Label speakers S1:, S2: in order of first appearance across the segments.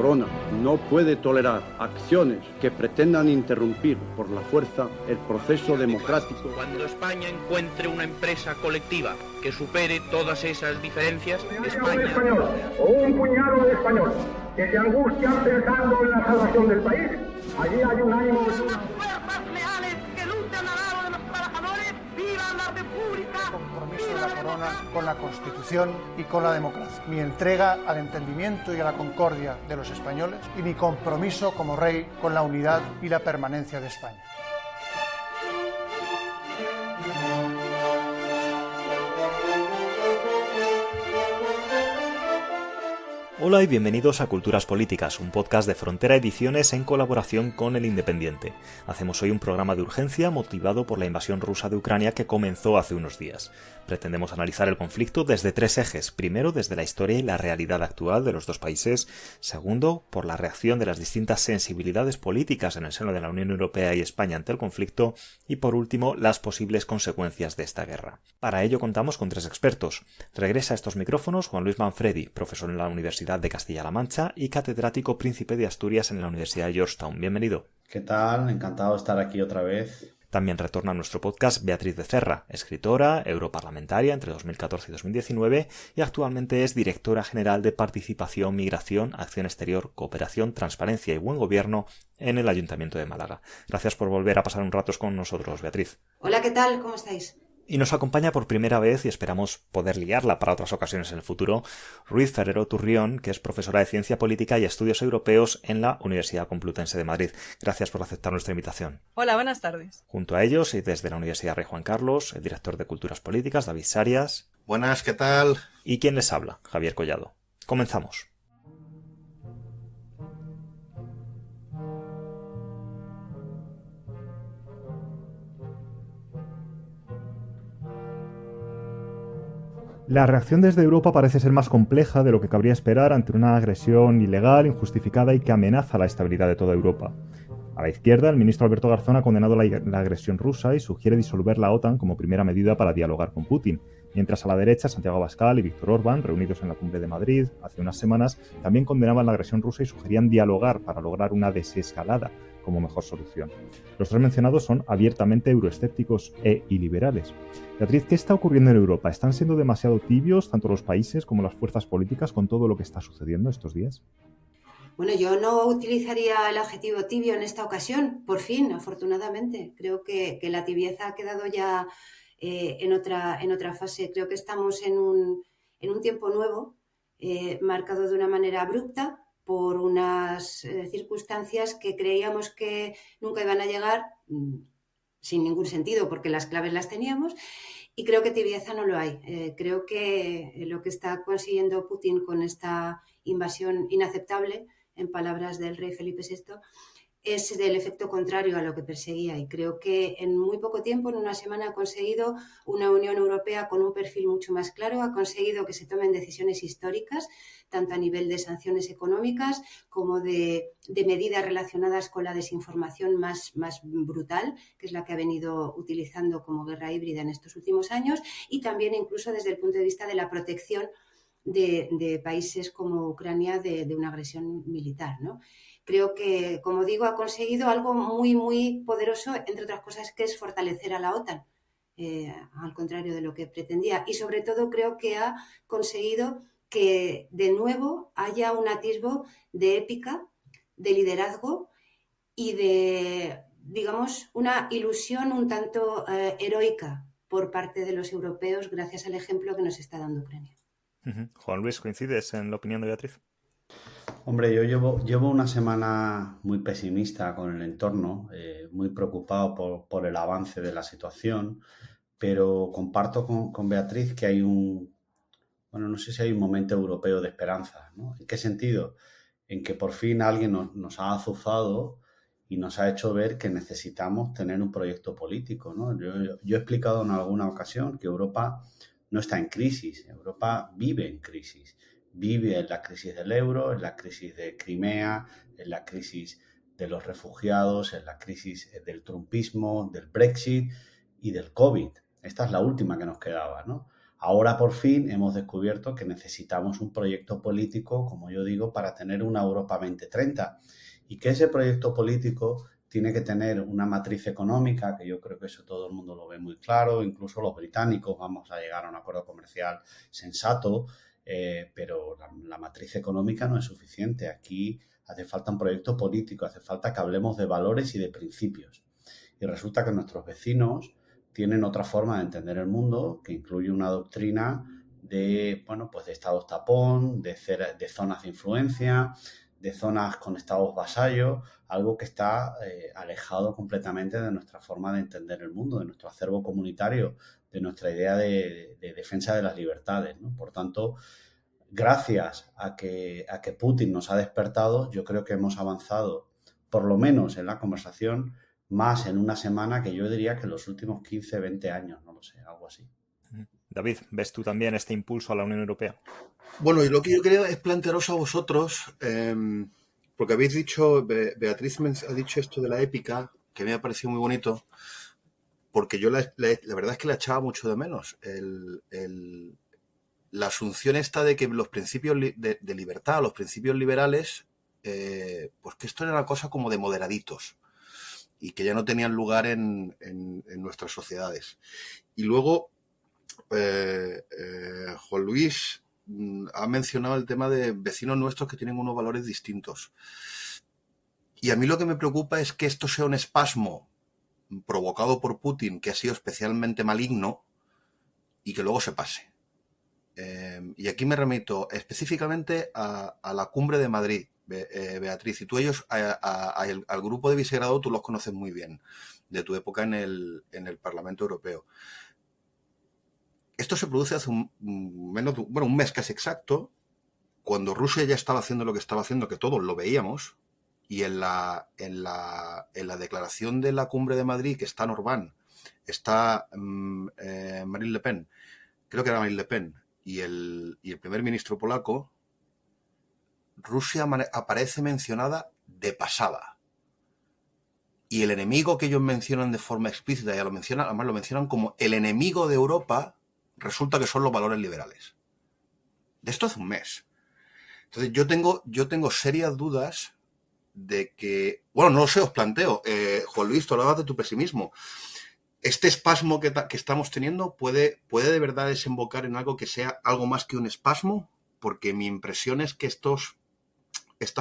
S1: Corona no puede tolerar acciones que pretendan interrumpir por la fuerza el proceso democrático.
S2: Cuando España encuentre una empresa colectiva que supere todas esas diferencias, España...
S3: español, o un puñado de españoles que se angustian pensando en la salvación del país, allí hay un ánimo...
S4: Fuerzas leales que luchan al lado de los trabajadores, ¡viva la República!
S5: Compromiso de la Corona con la Constitución y con la democracia. Mi entrega al entendimiento y a la concordia de los españoles y mi compromiso como rey con la unidad y la permanencia de España.
S6: Hola y bienvenidos a Culturas Políticas, un podcast de Frontera Ediciones en colaboración con El Independiente. Hacemos hoy un programa de urgencia motivado por la invasión rusa de Ucrania que comenzó hace unos días. Pretendemos analizar el conflicto desde tres ejes. Primero, desde la historia y la realidad actual de los dos países. Segundo, por la reacción de las distintas sensibilidades políticas en el seno de la Unión Europea y España ante el conflicto. Y por último, las posibles consecuencias de esta guerra. Para ello contamos con tres expertos. Regresa a estos micrófonos Juan Luis Manfredi, profesor en la Universidad de Castilla-La Mancha y catedrático príncipe de Asturias en la Universidad de Georgetown. Bienvenido.
S7: ¿Qué tal? Encantado de estar aquí otra vez.
S6: También retorna a nuestro podcast Beatriz Becerra, escritora, europarlamentaria entre 2014 y 2019 y actualmente es directora general de Participación, Migración, Acción Exterior, Cooperación, Transparencia y Buen Gobierno en el Ayuntamiento de Málaga. Gracias por volver a pasar un rato con nosotros, Beatriz.
S8: Hola, ¿qué tal? ¿Cómo estáis?
S6: Y nos acompaña por primera vez, y esperamos poder liarla para otras ocasiones en el futuro, Ruiz Ferrero Turrión, que es profesora de Ciencia Política y Estudios Europeos en la Universidad Complutense de Madrid. Gracias por aceptar nuestra invitación.
S9: Hola, buenas tardes.
S6: Junto a ellos, y desde la Universidad Rey Juan Carlos, el director de Culturas Políticas, David Sarias.
S10: Buenas, ¿qué tal?
S6: Y quien les habla, Javier Collado. Comenzamos.
S11: La reacción desde Europa parece ser más compleja de lo que cabría esperar ante una agresión ilegal, injustificada y que amenaza la estabilidad de toda Europa. A la izquierda, el ministro Alberto Garzón ha condenado la agresión rusa y sugiere disolver la OTAN como primera medida para dialogar con Putin, mientras a la derecha, Santiago Abascal y Víctor Orbán, reunidos en la Cumbre de Madrid hace unas semanas, también condenaban la agresión rusa y sugerían dialogar para lograr una desescalada como mejor solución. Los tres mencionados son abiertamente euroescépticos e iliberales. Beatriz, ¿qué está ocurriendo en Europa? ¿Están siendo demasiado tibios tanto los países como las fuerzas políticas con todo lo que está sucediendo estos días?
S8: Bueno, yo no utilizaría el adjetivo tibio en esta ocasión, por fin, afortunadamente. Creo que la tibieza ha quedado ya en otra fase. Creo que estamos en un tiempo nuevo, marcado de una manera abrupta por unas circunstancias que creíamos que nunca iban a llegar, sin ningún sentido, porque las claves las teníamos, y creo que tibieza no lo hay. Creo que lo que está consiguiendo Putin con esta invasión inaceptable, en palabras del rey Felipe VI, es del efecto contrario a lo que perseguía, y creo que en muy poco tiempo, en una semana, ha conseguido una Unión Europea con un perfil mucho más claro, ha conseguido que se tomen decisiones históricas, tanto a nivel de sanciones económicas como de medidas relacionadas con la desinformación más brutal, que es la que ha venido utilizando como guerra híbrida en estos últimos años, y también incluso desde el punto de vista de la protección de países como Ucrania de una agresión militar, ¿no? Creo que, como digo, ha conseguido algo muy, muy poderoso, entre otras cosas, que es fortalecer a la OTAN, al contrario de lo que pretendía. Y sobre todo creo que ha conseguido que de nuevo haya un atisbo de épica, de liderazgo y de, digamos, una ilusión un tanto heroica por parte de los europeos gracias al ejemplo que nos está dando Ucrania.
S6: Juan Luis, ¿coincides en la opinión de Beatriz?
S7: Hombre, yo llevo una semana muy pesimista con el entorno, muy preocupado por el avance de la situación, pero comparto con Beatriz que hay no sé si hay un momento europeo de esperanza, ¿no? ¿En qué sentido? En que por fin alguien nos ha azuzado y nos ha hecho ver que necesitamos tener un proyecto político, ¿no? Yo he explicado en alguna ocasión que Europa no está en crisis, Europa vive en crisis. Vive en la crisis del euro, en la crisis de Crimea, en la crisis de los refugiados, en la crisis del trumpismo, del Brexit y del COVID. Esta es la última que nos quedaba, ¿no? Ahora por fin hemos descubierto que necesitamos un proyecto político, como yo digo, para tener una Europa 2030 y que ese proyecto político tiene que tener una matriz económica, que yo creo que eso todo el mundo lo ve muy claro, incluso los británicos vamos a llegar a un acuerdo comercial sensato, pero la matriz económica no es suficiente. Aquí hace falta un proyecto político, hace falta que hablemos de valores y de principios. Y resulta que nuestros vecinos tienen otra forma de entender el mundo que incluye una doctrina de, bueno, pues de estados tapón, de zonas de influencia, de zonas con estados vasallos, algo que está alejado completamente de nuestra forma de entender el mundo, de nuestro acervo comunitario, de nuestra idea de defensa de las libertades, ¿no? Por tanto, gracias a que Putin nos ha despertado, yo creo que hemos avanzado, por lo menos en la conversación, más en una semana que yo diría que en los últimos 15, 20 años, no lo sé, algo así.
S6: David, ¿ves tú también este impulso a la Unión Europea?
S9: Bueno, y lo que yo quería es plantearos a vosotros, porque habéis dicho, Beatriz ha dicho esto de la épica, que me ha parecido muy bonito, porque yo la verdad es que la echaba mucho de menos. La asunción esta de que los principios de libertad, los principios liberales, pues que esto era una cosa como de moderaditos y que ya no tenían lugar en nuestras sociedades. Y luego, Juan Luis ha mencionado el tema de vecinos nuestros que tienen unos valores distintos. Y a mí lo que me preocupa es que esto sea un espasmo provocado por Putin, que ha sido especialmente maligno, y que luego se pase. Y aquí me remito específicamente a la cumbre de Madrid, Beatriz, y tú al grupo de Visegrado tú los conoces muy bien, de tu época en el Parlamento Europeo. Esto se produce hace un mes casi exacto, cuando Rusia ya estaba haciendo lo que estaba haciendo, que todos lo veíamos, y en la declaración de la cumbre de Madrid, que está Orbán, está Marine Le Pen, creo que era Marine Le Pen, y el primer ministro polaco, Rusia aparece mencionada de pasada. Y el enemigo que ellos mencionan de forma explícita, además lo mencionan como el enemigo de Europa, resulta que son los valores liberales. De esto hace un mes. Entonces yo tengo serias dudas de que... Bueno, no lo sé, os planteo. Juan Luis, tú hablabas de tu pesimismo. Este espasmo que estamos teniendo puede de verdad desembocar en algo que sea algo más que un espasmo, porque mi impresión es que estas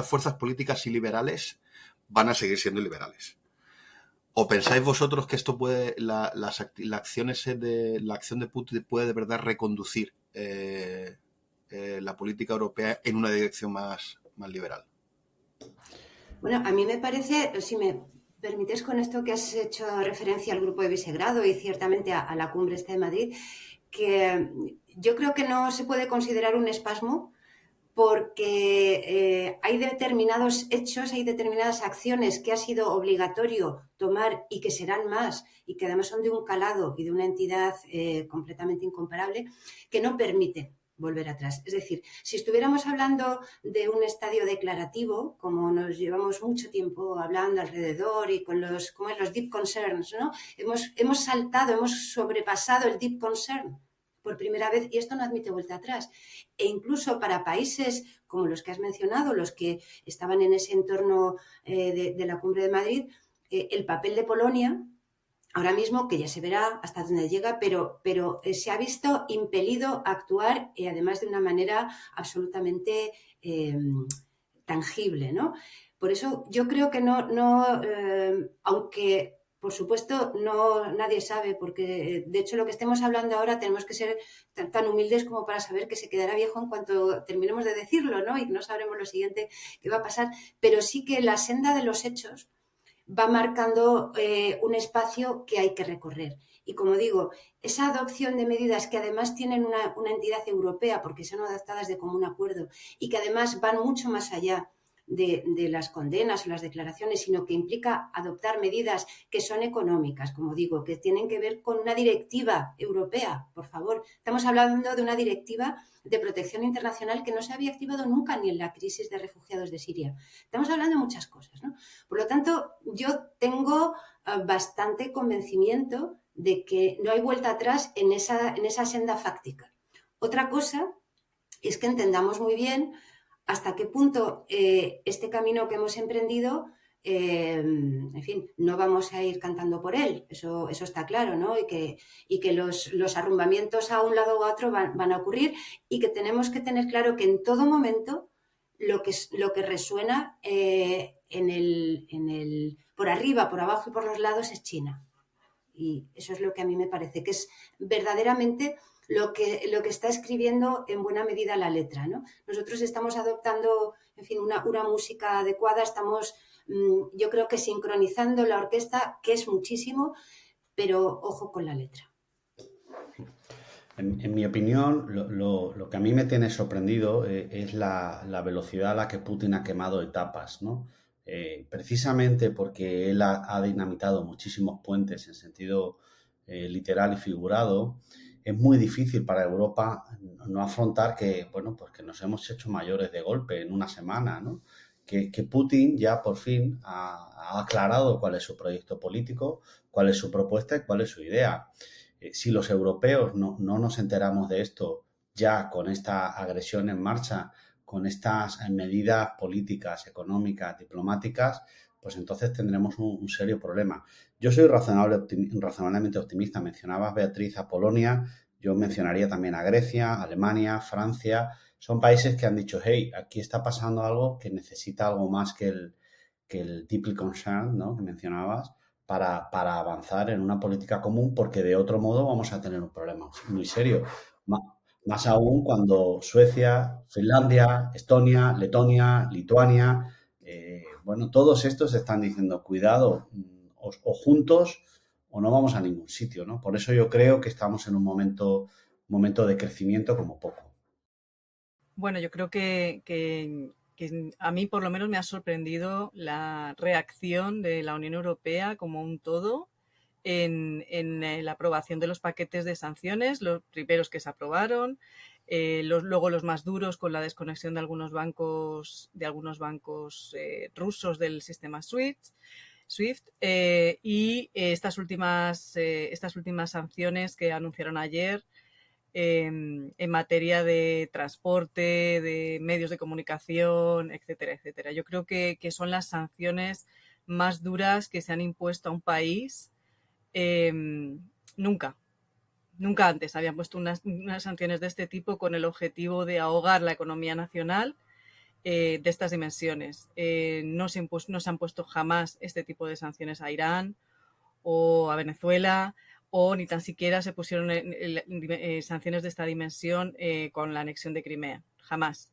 S9: fuerzas políticas y liberales van a seguir siendo liberales. ¿O pensáis vosotros que esto puede, la acción de Putin puede de verdad reconducir la política europea en una dirección más liberal?
S8: Bueno, a mí me parece, si me permites con esto que has hecho referencia al grupo de Visegrado y ciertamente a la cumbre esta de Madrid, que yo creo que no se puede considerar un espasmo, porque hay determinados hechos, hay determinadas acciones que ha sido obligatorio tomar y que serán más y que además son de un calado y de una entidad completamente incomparable, que no permiten volver atrás. Es decir, si estuviéramos hablando de un estadio declarativo, como nos llevamos mucho tiempo hablando alrededor y con los deep concerns, ¿no? Hemos sobrepasado el deep concern por primera vez, y esto no admite vuelta atrás. E incluso para países como los que has mencionado, los que estaban en ese entorno de la Cumbre de Madrid, el papel de Polonia, ahora mismo, que ya se verá hasta dónde llega, pero se ha visto impelido a actuar, además de una manera absolutamente tangible, ¿no? Por eso yo creo que aunque... Por supuesto, nadie sabe, porque de hecho lo que estemos hablando ahora tenemos que ser tan humildes como para saber que se quedará viejo en cuanto terminemos de decirlo, ¿no? Y no sabremos lo siguiente que va a pasar. Pero sí que la senda de los hechos va marcando un espacio que hay que recorrer. Y como digo, esa adopción de medidas que además tienen una entidad europea, porque son adoptadas de común acuerdo, y que además van mucho más allá de las condenas o las declaraciones, sino que implica adoptar medidas que son económicas, como digo, que tienen que ver con una directiva europea, por favor. Estamos hablando de una directiva de protección internacional que no se había activado nunca ni en la crisis de refugiados de Siria. Estamos hablando de muchas cosas, ¿no? Por lo tanto, yo tengo bastante convencimiento de que no hay vuelta atrás en esa senda fáctica. Otra cosa es que entendamos muy bien hasta qué punto este camino que hemos emprendido, en fin, no vamos a ir cantando por él, eso está claro, ¿no? Y que los arrumbamientos a un lado u otro van a ocurrir, y que tenemos que tener claro que en todo momento lo que resuena por arriba, por abajo y por los lados es China. Y eso es lo que a mí me parece que es verdaderamente lo que está escribiendo en buena medida la letra, ¿no? Nosotros estamos adoptando, en fin, una música adecuada, estamos, yo creo que sincronizando la orquesta, que es muchísimo, pero ojo con la letra.
S7: En mi opinión, lo que a mí me tiene sorprendido es la velocidad a la que Putin ha quemado etapas, ¿no? Precisamente porque él ha dinamitado muchísimos puentes en sentido literal y figurado. Es muy difícil para Europa no afrontar que nos hemos hecho mayores de golpe en una semana, ¿no? Que Putin ya por fin ha aclarado cuál es su proyecto político, cuál es su propuesta y cuál es su idea. Si los europeos no nos enteramos de esto ya con esta agresión en marcha, con estas medidas políticas, económicas, diplomáticas, pues entonces tendremos un serio problema. Yo soy razonablemente optimista. Mencionabas, Beatriz, a Polonia, yo mencionaría también a Grecia, Alemania, Francia. Son países que han dicho, hey, aquí está pasando algo que necesita algo más que el deeply concerned, ¿no?, que mencionabas, para avanzar en una política común, porque de otro modo vamos a tener un problema muy serio. Más aún cuando Suecia, Finlandia, Estonia, Letonia, Lituania, todos estos están diciendo, cuidado, o juntos o no vamos a ningún sitio, ¿no? Por eso yo creo que estamos en un momento de crecimiento como poco.
S10: Bueno, yo creo que a mí por lo menos me ha sorprendido la reacción de la Unión Europea como un todo en la aprobación de los paquetes de sanciones, los primeros que se aprobaron, luego los más duros con la desconexión de algunos bancos rusos del sistema SWIFT, y estas últimas sanciones que anunciaron ayer en materia de transporte, de medios de comunicación, etcétera, etcétera. Yo creo que son las sanciones más duras que se han impuesto a un país. Nunca antes habían puesto unas sanciones de este tipo con el objetivo de ahogar la economía nacional de estas dimensiones. No se han puesto jamás este tipo de sanciones a Irán o a Venezuela, o ni tan siquiera se pusieron sanciones de esta dimensión con la anexión de Crimea, jamás.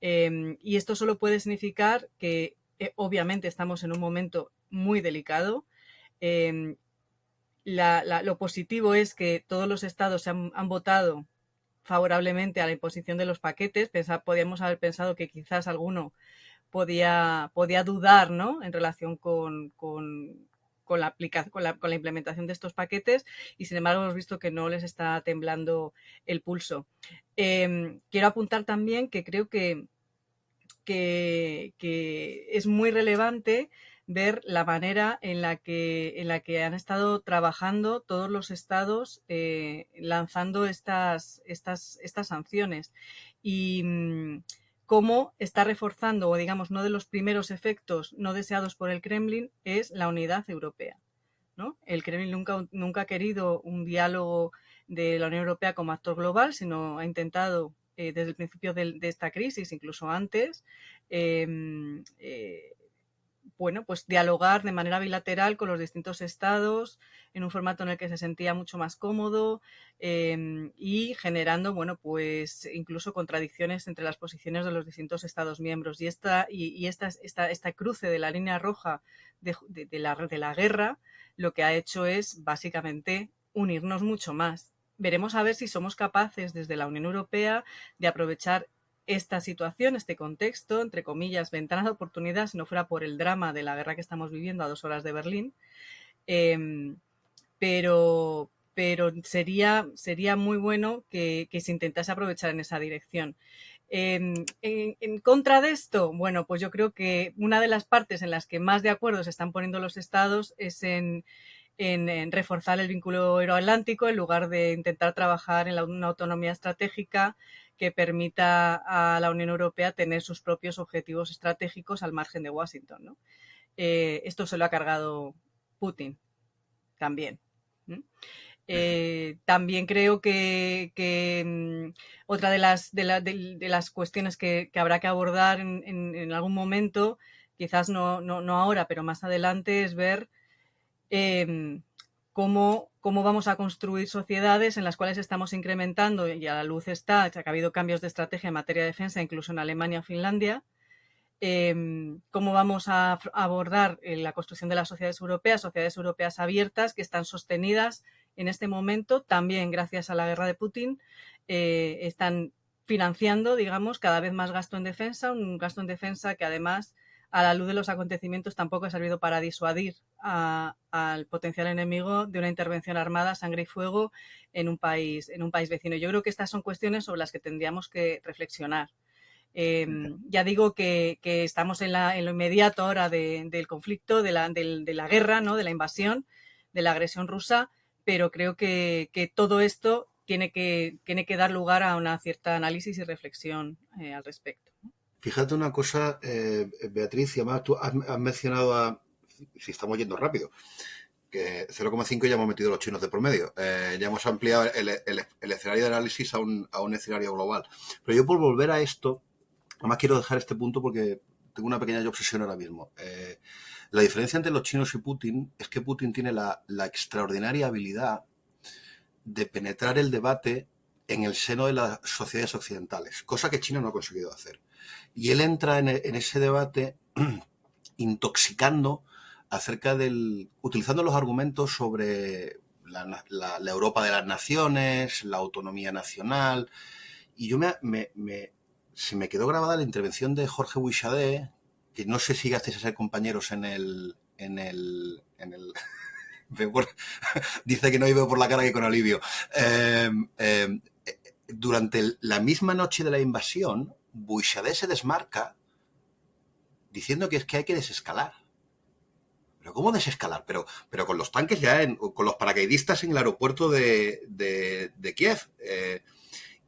S10: Y esto solo puede significar que obviamente estamos en un momento muy delicado. Lo positivo es que todos los estados han votado favorablemente a la imposición de los paquetes. Podíamos haber pensado que quizás alguno podía dudar, ¿no?, en relación con la implementación de estos paquetes, y sin embargo hemos visto que no les está temblando el pulso. Quiero apuntar también que creo que es muy relevante ver la manera en la que han estado trabajando todos los estados lanzando estas sanciones, y cómo está reforzando, o digamos, uno de los primeros efectos no deseados por el Kremlin es la unidad europea, ¿no? El Kremlin nunca ha querido un diálogo de la Unión Europea como actor global, sino ha intentado desde el principio de esta crisis, incluso antes, pues dialogar de manera bilateral con los distintos estados en un formato en el que se sentía mucho más cómodo, y generando, pues incluso contradicciones entre las posiciones de los distintos estados miembros. Y esta cruce de la línea roja de la guerra lo que ha hecho es básicamente unirnos mucho más. Veremos a ver si somos capaces desde la Unión Europea de aprovechar esta situación, este contexto, entre comillas, ventana de oportunidad, si no fuera por el drama de la guerra que estamos viviendo a 2 horas de Berlín. Pero sería muy bueno que se intentase aprovechar en esa dirección. En contra de esto, pues yo creo que una de las partes en las que más de acuerdo se están poniendo los estados es en en reforzar el vínculo euroatlántico en lugar de intentar trabajar en una autonomía estratégica que permita a la Unión Europea tener sus propios objetivos estratégicos al margen de Washington, ¿no? Esto se lo ha cargado Putin también. También creo que otra de las cuestiones que habrá que abordar en algún momento, quizás no ahora, pero más adelante, es ver cómo vamos a construir sociedades en las cuales estamos incrementando, y a la luz está que ha habido cambios de estrategia en materia de defensa, incluso en Alemania o Finlandia, cómo vamos a abordar la construcción de las sociedades europeas abiertas que están sostenidas en este momento, también gracias a la guerra de Putin, están financiando, digamos, cada vez más gasto en defensa, un gasto en defensa que además, a la luz de los acontecimientos, tampoco ha servido para disuadir al potencial enemigo de una intervención armada, sangre y fuego en un país vecino. Yo creo que estas son cuestiones sobre las que tendríamos que reflexionar. Ya digo que estamos en lo inmediato ahora del conflicto, de la guerra, ¿no? De la invasión, de la agresión rusa, pero creo que todo esto tiene que dar lugar a una cierta análisis y reflexión al respecto.
S9: Fíjate una cosa, Beatriz, y además tú has mencionado si estamos yendo rápido, que 0,5 ya hemos metido los chinos de promedio. Ya hemos ampliado el escenario de análisis a un escenario global. Pero yo, por volver a esto, además quiero dejar este punto porque tengo una pequeña obsesión ahora mismo. La diferencia entre los chinos y Putin es que Putin tiene la extraordinaria habilidad de penetrar el debate en el seno de las sociedades occidentales, cosa que China no ha conseguido hacer. Y él entra en ese debate intoxicando utilizando los argumentos sobre la Europa de las naciones, la autonomía nacional. Y yo se me quedó grabada la intervención de Jorge Buixadé, que no sé si llegasteis a ser compañeros en el dice que no, y veo por la cara que con alivio. Durante la misma noche de la invasión, Buixadé se desmarca diciendo que es que hay que desescalar. ¿Pero cómo desescalar? Pero con los tanques con los paracaidistas en el aeropuerto de Kiev.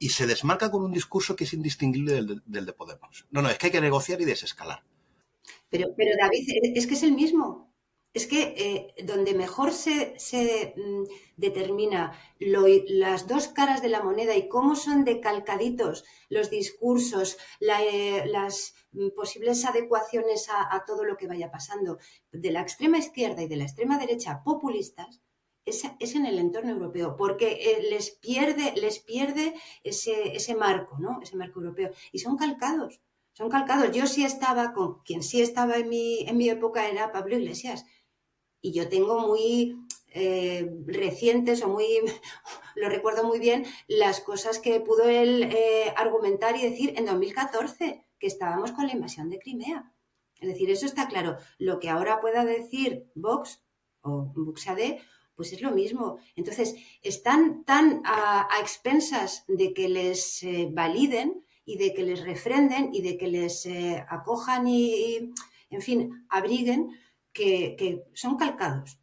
S9: Y se desmarca con un discurso que es indistinguible del de Podemos. No, es que hay que negociar y desescalar.
S8: Pero David, es que es el mismo. Es que donde mejor se determina las dos caras de la moneda y cómo son decalcaditos los discursos, las posibles adecuaciones a todo lo que vaya pasando de la extrema izquierda y de la extrema derecha populistas, es en el entorno europeo, porque les pierde ese marco, ¿no? Ese marco europeo. Y son calcados. Yo sí estaba quien sí estaba en mi época era Pablo Iglesias. Y yo tengo muy recientes lo recuerdo muy bien, las cosas que pudo él argumentar y decir en 2014, que estábamos con la invasión de Crimea. Es decir, eso está claro. Lo que ahora pueda decir Vox o Buixadé, pues es lo mismo. Entonces, están tan a expensas de que les validen y de que les refrenden y de que les acojan y, en fin, abriguen, que son calcados.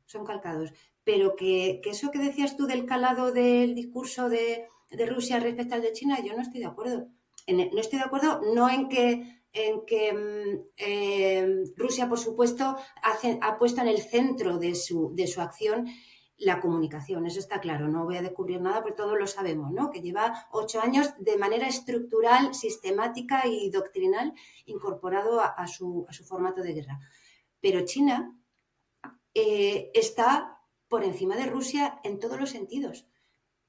S8: Pero que eso que decías tú del calado del discurso de Rusia respecto al de China, yo no estoy de acuerdo. No estoy de acuerdo, no en que Rusia, por supuesto, ha puesto en el centro de su acción la comunicación, eso está claro, no voy a descubrir nada porque todos lo sabemos, ¿no? Que lleva 8 años de manera estructural, sistemática y doctrinal incorporado a su formato de guerra. Pero China está por encima de Rusia en todos los sentidos.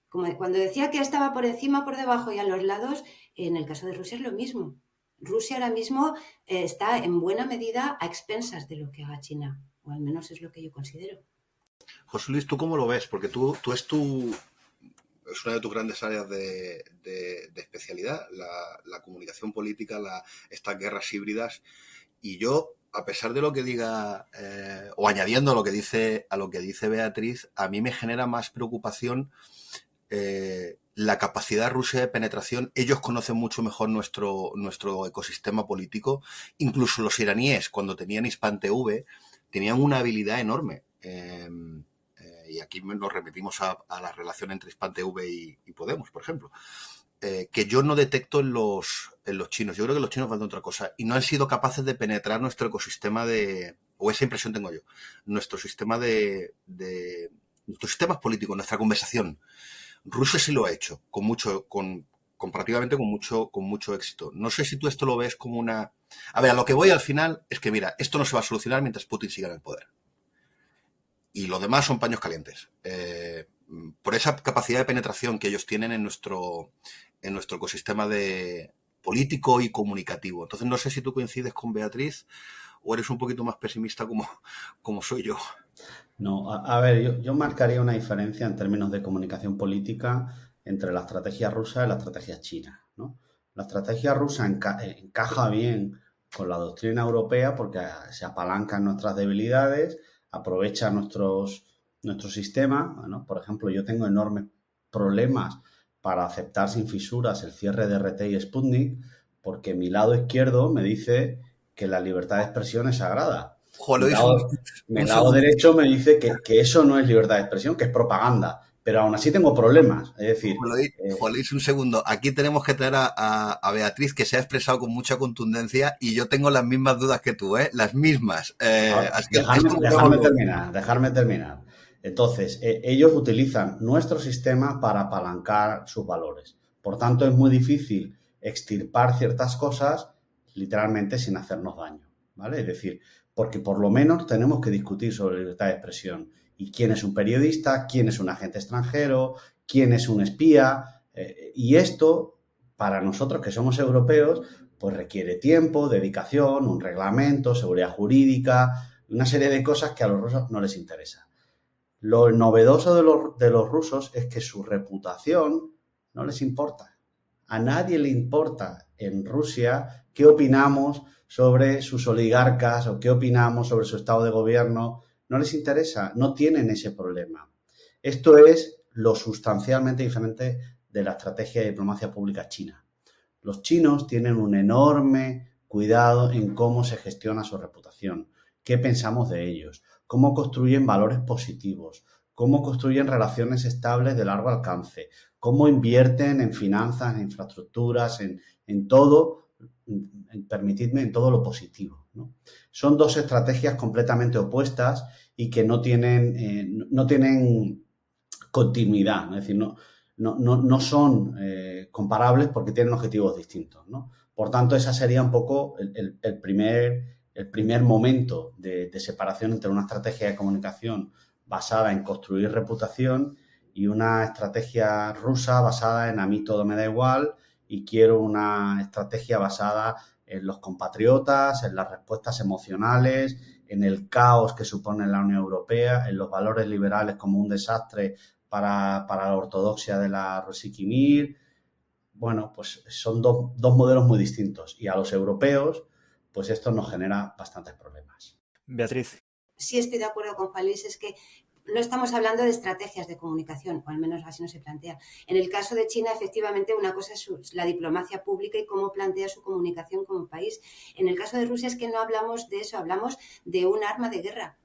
S8: Como cuando decía que estaba por encima, por debajo y a los lados, en el caso de Rusia es lo mismo. Rusia ahora mismo está en buena medida a expensas de lo que haga China, o al menos es lo que yo considero.
S9: José Luis, ¿tú cómo lo ves? Porque tú es una de tus grandes áreas de especialidad, la comunicación política, estas guerras híbridas. Y yo, a pesar de lo que diga, o añadiendo a lo que dice Beatriz, a mí me genera más preocupación la capacidad rusa de penetración. Ellos conocen mucho mejor nuestro ecosistema político. Incluso los iraníes, cuando tenían Hispan TV, tenían una habilidad enorme. y aquí nos remitimos a la relación entre Hispan TV y Podemos, por ejemplo, que yo no detecto en los chinos. Yo creo que los chinos van de otra cosa y no han sido capaces de penetrar nuestro ecosistema o esa impresión tengo yo, nuestro sistema nuestros sistemas políticos, nuestra conversación. Rusia sí lo ha hecho, comparativamente con mucho éxito. No sé si tú esto lo ves como una... A ver, a lo que voy al final es que, mira, esto no se va a solucionar mientras Putin siga en el poder. Y lo demás son paños calientes. Por esa capacidad de penetración que ellos tienen en nuestro ecosistema político y comunicativo. Entonces, no sé si tú coincides con Beatriz o eres un poquito más pesimista como soy yo.
S7: No, a ver, yo marcaría una diferencia en términos de comunicación política entre la estrategia rusa y la estrategia china, ¿no? La estrategia rusa encaja bien con la doctrina europea porque se apalanca en nuestras debilidades, aprovecha nuestro sistema, ¿no? Por ejemplo, yo tengo enormes problemas para aceptar sin fisuras el cierre de RT y Sputnik porque mi lado izquierdo me dice que la libertad de expresión es sagrada. Mi lado derecho me dice que eso no es libertad de expresión, que es propaganda. Pero aún así tengo problemas. Es decir...
S9: Juan Luis, un segundo. Aquí tenemos que traer a Beatriz, que se ha expresado con mucha contundencia y yo tengo las mismas dudas que tú, ¿eh? Las mismas.
S7: Dejarme terminar. Entonces, ellos utilizan nuestro sistema para apalancar sus valores. Por tanto, es muy difícil extirpar ciertas cosas literalmente sin hacernos daño, ¿vale? Es decir, porque por lo menos tenemos que discutir sobre libertad de expresión y quién es un periodista, quién es un agente extranjero, quién es un espía. Y esto, para nosotros que somos europeos, pues requiere tiempo, dedicación, un reglamento, seguridad jurídica, una serie de cosas que a los rusos no les interesa. Lo novedoso de los rusos es que su reputación no les importa. A nadie le importa en Rusia qué opinamos sobre sus oligarcas o qué opinamos sobre su estado de gobierno. No les interesa, no tienen ese problema. Esto es lo sustancialmente diferente de la estrategia de diplomacia pública china. Los chinos tienen un enorme cuidado en cómo se gestiona su reputación, qué pensamos de ellos, cómo construyen valores positivos, cómo construyen relaciones estables de largo alcance, cómo invierten en finanzas, en infraestructuras, en todo, permitidme, en todo lo positivo, ¿no? Son dos estrategias completamente opuestas y que no tienen continuidad, ¿no? Es decir, no son comparables porque tienen objetivos distintos, ¿no? Por tanto, esa sería un poco el primer momento de separación entre una estrategia de comunicación basada en construir reputación y una estrategia rusa basada en a mí todo me da igual y quiero una estrategia basada en los compatriotas, en las respuestas emocionales, en el caos que supone la Unión Europea, en los valores liberales como un desastre para la ortodoxia de la Rossiki Mir. Bueno, pues son dos modelos muy distintos y a los europeos pues esto nos genera bastantes problemas.
S6: Beatriz.
S8: Sí estoy de acuerdo con Juan Luis, es que no estamos hablando de estrategias de comunicación, o al menos así no se plantea. En el caso de China, efectivamente, una cosa es la diplomacia pública y cómo plantea su comunicación como país. En el caso de Rusia es que no hablamos de eso, hablamos de un arma de guerra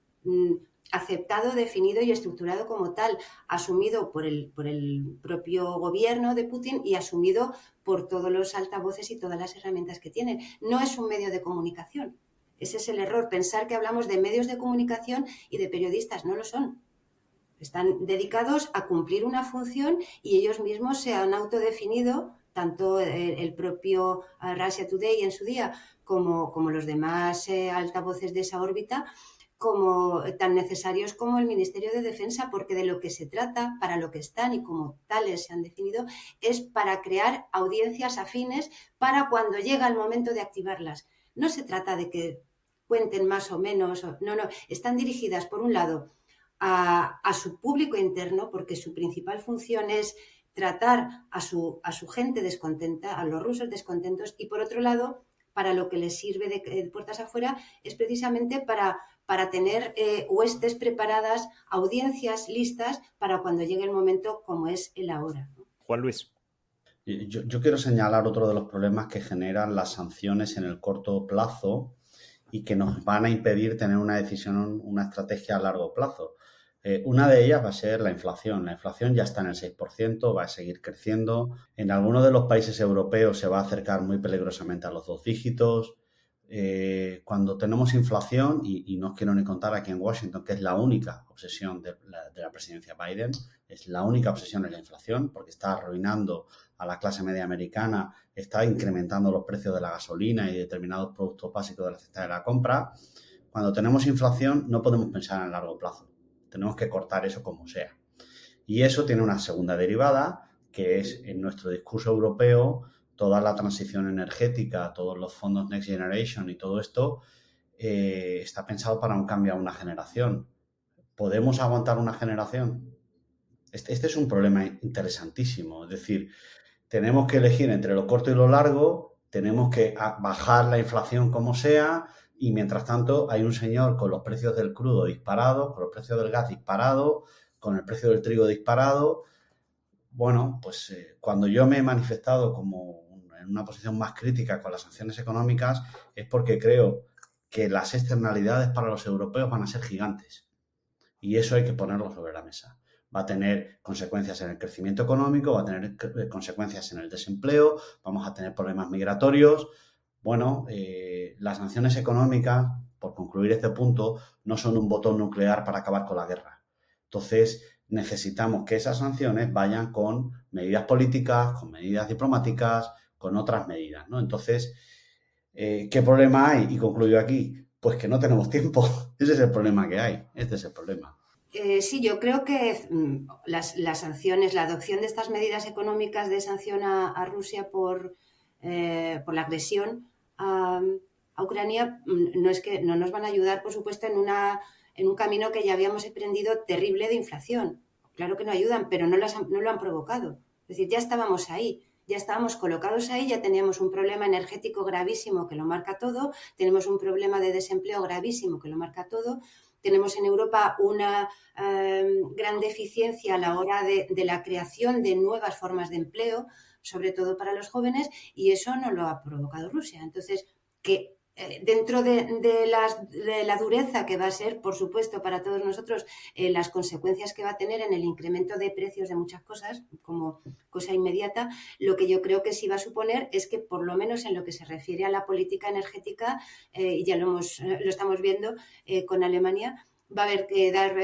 S8: aceptado, definido y estructurado como tal, asumido por el propio gobierno de Putin y asumido por todos los altavoces y todas las herramientas que tienen. No es un medio de comunicación. Ese es el error, pensar que hablamos de medios de comunicación y de periodistas. No lo son. Están dedicados a cumplir una función y ellos mismos se han autodefinido, tanto el propio Russia Today en su día como los demás altavoces de esa órbita, como tan necesarios como el Ministerio de Defensa, porque de lo que se trata, para lo que están y como tales se han definido, es para crear audiencias afines para cuando llega el momento de activarlas. No se trata de que cuenten más o menos, no, están dirigidas por un lado a su público interno, porque su principal función es tratar a su gente descontenta, a los rusos descontentos, y por otro lado, para lo que les sirve de puertas afuera, es precisamente para tener huestes preparadas, audiencias listas para cuando llegue el momento como es el ahora, ¿no?
S6: Juan Luis.
S7: Yo quiero señalar otro de los problemas que generan las sanciones en el corto plazo y que nos van a impedir tener una decisión, una estrategia a largo plazo. Una de ellas va a ser la inflación. La inflación ya está en el 6%, va a seguir creciendo. En algunos de los países europeos se va a acercar muy peligrosamente a los 2 dígitos. Cuando tenemos inflación, y no os quiero ni contar aquí en Washington, que es la única obsesión de la presidencia Biden, es la única obsesión en la inflación, porque está arruinando a la clase media americana, está incrementando los precios de la gasolina y determinados productos básicos de la cesta de la compra. Cuando tenemos inflación no podemos pensar en largo plazo. Tenemos que cortar eso como sea. Y eso tiene una segunda derivada, que es en nuestro discurso europeo, toda la transición energética, todos los fondos Next Generation y todo esto está pensado para un cambio a una generación. ¿Podemos aguantar una generación? Este es un problema interesantísimo. Es decir, tenemos que elegir entre lo corto y lo largo, tenemos que bajar la inflación como sea, y mientras tanto hay un señor con los precios del crudo disparados, con los precios del gas disparados, con el precio del trigo disparado. Bueno, pues cuando yo me he manifestado como en una posición más crítica con las sanciones económicas es porque creo que las externalidades para los europeos van a ser gigantes. Y eso hay que ponerlo sobre la mesa. Va a tener consecuencias en el crecimiento económico, va a tener consecuencias en el desempleo, vamos a tener problemas migratorios. Bueno, las sanciones económicas, por concluir este punto, no son un botón nuclear para acabar con la guerra. Entonces, necesitamos que esas sanciones vayan con medidas políticas, con medidas diplomáticas, con otras medidas, ¿no? Entonces, ¿qué problema hay? Y concluyo aquí, pues que no tenemos tiempo. Ese es el problema que hay. Este es el problema.
S8: Sí, yo creo que las sanciones, la adopción de estas medidas económicas de sanción a Rusia por la agresión a Ucrania no nos van a ayudar, por supuesto, en un camino que ya habíamos emprendido terrible de inflación. Claro que no ayudan, pero no lo han provocado. Es decir, ya estábamos ahí, ya estábamos colocados ahí, ya teníamos un problema energético gravísimo que lo marca todo, tenemos un problema de desempleo gravísimo que lo marca todo. Tenemos en Europa una gran deficiencia a la hora de la creación de nuevas formas de empleo, sobre todo para los jóvenes, y eso no lo ha provocado Rusia. Entonces, que dentro de la dureza que va a ser, por supuesto, para todos nosotros, las consecuencias que va a tener en el incremento de precios de muchas cosas, como cosa inmediata, lo que yo creo que sí va a suponer es que, por lo menos en lo que se refiere a la política energética, y ya lo estamos viendo con Alemania, va a haber que dar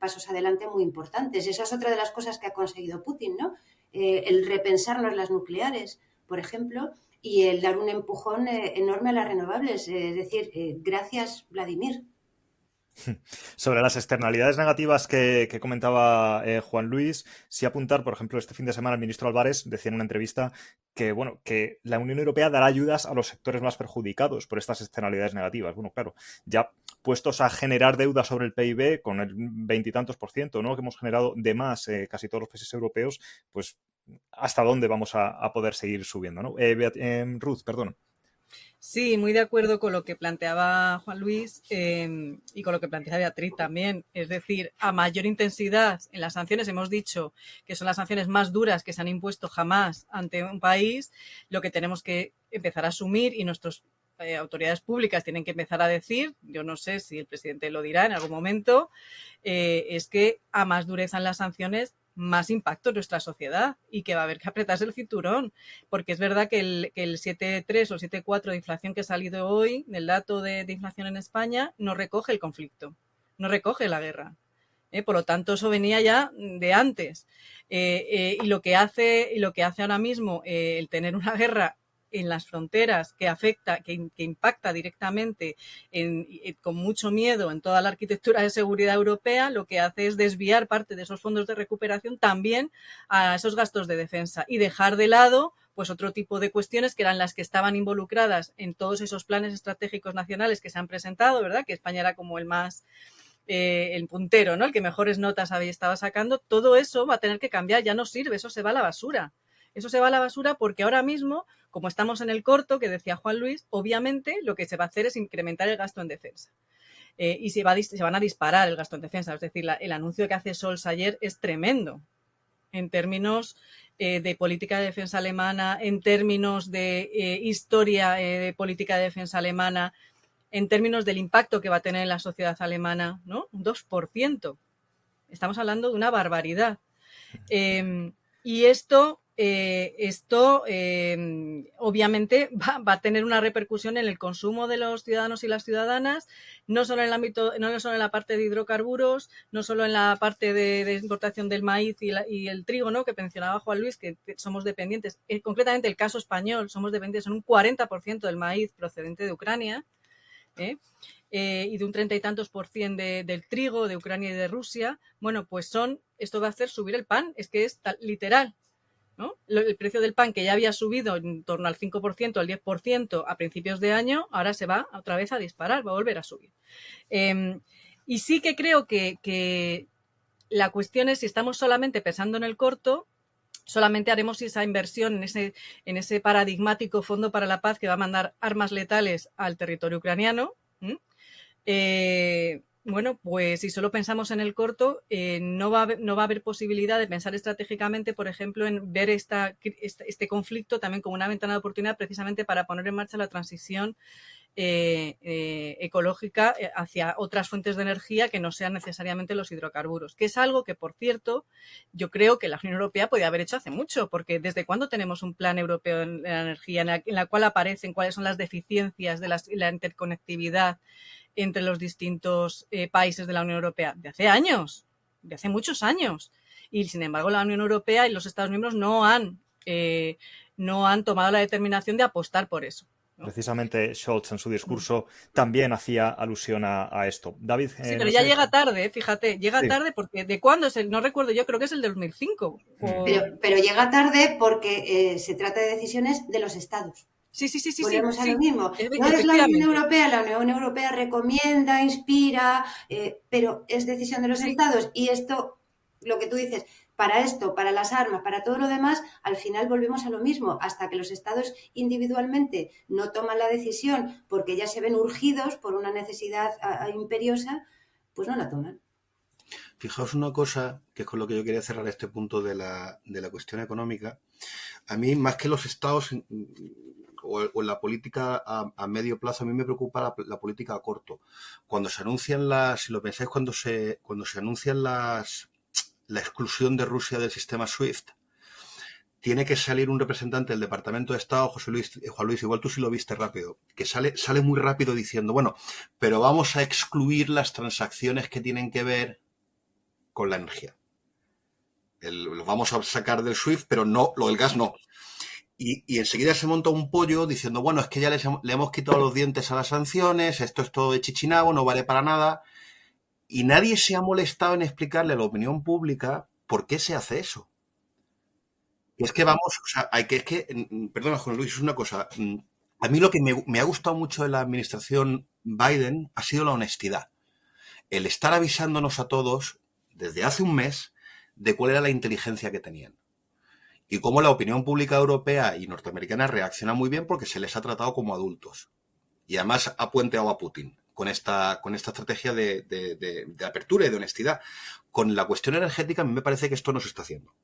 S8: pasos adelante muy importantes. Esa es otra de las cosas que ha conseguido Putin, ¿no? El repensarnos las nucleares, por ejemplo, y el dar un empujón enorme a las renovables. Es decir, gracias, Vladimir.
S6: Sobre las externalidades negativas que comentaba Juan Luis, sí apuntar, por ejemplo, este fin de semana el ministro Álvarez decía en una entrevista que la Unión Europea dará ayudas a los sectores más perjudicados por estas externalidades negativas. Bueno, claro, ya puestos a generar deuda sobre el PIB con el 20 y tantos %, ¿no?, que hemos generado de más casi todos los países europeos, pues ¿hasta dónde vamos a poder seguir subiendo, ¿no? Ruth, perdón.
S10: Sí, muy de acuerdo con lo que planteaba Juan Luis y con lo que plantea Beatriz también. Es decir, a mayor intensidad en las sanciones, hemos dicho que son las sanciones más duras que se han impuesto jamás ante un país, lo que tenemos que empezar a asumir y nuestras autoridades públicas tienen que empezar a decir, yo no sé si el presidente lo dirá en algún momento, es que a más dureza en las sanciones, más impacto en nuestra sociedad y que va a haber que apretarse el cinturón, porque es verdad que el 7,3 o 7,4 de inflación que ha salido hoy, del dato de inflación en España, no recoge el conflicto, no recoge la guerra. Por lo tanto, eso venía ya de antes. Y lo que hace ahora mismo el tener una guerra en las fronteras que afecta, que impacta directamente con mucho miedo en toda la arquitectura de seguridad europea, lo que hace es desviar parte de esos fondos de recuperación también a esos gastos de defensa y dejar de lado pues otro tipo de cuestiones que eran las que estaban involucradas en todos esos planes estratégicos nacionales que se han presentado, ¿verdad? Que España era como el puntero, ¿no? El que mejores notas estaba sacando. Todo eso va a tener que cambiar, ya no sirve, eso se va a la basura. Eso se va a la basura porque ahora mismo, como estamos en el corto, que decía Juan Luis, obviamente lo que se va a hacer es incrementar el gasto en defensa. Y se van a disparar el gasto en defensa. Es decir, el anuncio que hace Scholz ayer es tremendo en términos de política de defensa alemana, en términos de historia de política de defensa alemana. en términos del impacto que va a tener en la sociedad alemana, ¿no? Un 2%. Estamos hablando de una barbaridad. Y esto obviamente va a tener una repercusión en el consumo de los ciudadanos y las ciudadanas, no solo en el ámbito, no solo en la parte de hidrocarburos, no solo en la parte de importación del maíz y el trigo, ¿no? Que mencionaba Juan Luis, que somos dependientes, concretamente el caso español, somos dependientes en un 40% del maíz procedente de Ucrania, y de un 30 y tantos % del trigo de Ucrania y de Rusia. Bueno, pues esto va a hacer subir el pan, es que es literal, ¿no? El precio del pan, que ya había subido en torno al 5%, al 10% a principios de año, ahora se va otra vez a disparar, va a volver a subir. Y sí que creo que la cuestión es, si estamos solamente pensando en el corto, solamente haremos esa inversión en ese paradigmático Fondo para la Paz que va a mandar armas letales al territorio ucraniano. Bueno, pues si solo pensamos en el corto, no va a haber posibilidad de pensar estratégicamente, por ejemplo, en ver este conflicto también como una ventana de oportunidad, precisamente para poner en marcha la transición ecológica hacia otras fuentes de energía que no sean necesariamente los hidrocarburos, que es algo que, por cierto, yo creo que la Unión Europea podía haber hecho hace mucho, porque ¿desde cuándo tenemos un plan europeo en la energía en la cual aparecen cuáles son las deficiencias de la interconectividad entre los distintos países de la Unión Europea? De hace años, de hace muchos años. Y, sin embargo, la Unión Europea y los Estados miembros no han tomado la determinación de apostar por eso, ¿no?
S6: Precisamente Scholz en su discurso también hacía alusión a esto. David,
S10: sí, pero ya llega tarde, fíjate, llega tarde porque ¿de cuándo es? No recuerdo, yo creo que es el de 2005.
S8: Pero llega tarde porque se trata de decisiones de los estados.
S10: Sí.
S8: Volvemos a lo mismo. No es la Unión Europea, la Unión Europea recomienda, inspira, pero es decisión de los estados. Y esto, lo que tú dices, para esto, para las armas, para todo lo demás, al final volvemos a lo mismo. Hasta que los estados individualmente no toman la decisión porque ya se ven urgidos por una necesidad imperiosa, pues no la toman.
S9: Fijaos una cosa, que es con lo que yo quería cerrar este punto de la cuestión económica. A mí, más que los estados o en la política a medio plazo, a mí me preocupa la política a corto. Cuando se anuncian si lo pensáis, cuando se anuncian la exclusión de Rusia del sistema SWIFT, tiene que salir un representante del Departamento de Estado, Juan Luis, igual tú sí lo viste rápido, que sale muy rápido diciendo, bueno, pero vamos a excluir las transacciones que tienen que ver con la energía. Lo vamos a sacar del SWIFT, pero no, lo del gas no. Y enseguida se monta un pollo diciendo, bueno, es que ya le hemos quitado los dientes a las sanciones, esto es todo de chichinabo, no vale para nada. Y nadie se ha molestado en explicarle a la opinión pública por qué se hace eso. Y es que vamos, o sea, perdona, Juan Luis, es una cosa. A mí lo que me ha gustado mucho de la administración Biden ha sido la honestidad. El estar avisándonos a todos desde hace un mes de cuál era la inteligencia que tenían. Y cómo la opinión pública europea y norteamericana reacciona muy bien porque se les ha tratado como adultos. Y además ha puenteado a Putin con esta estrategia de apertura y de honestidad. Con la cuestión energética, a mí me parece que esto no se está haciendo.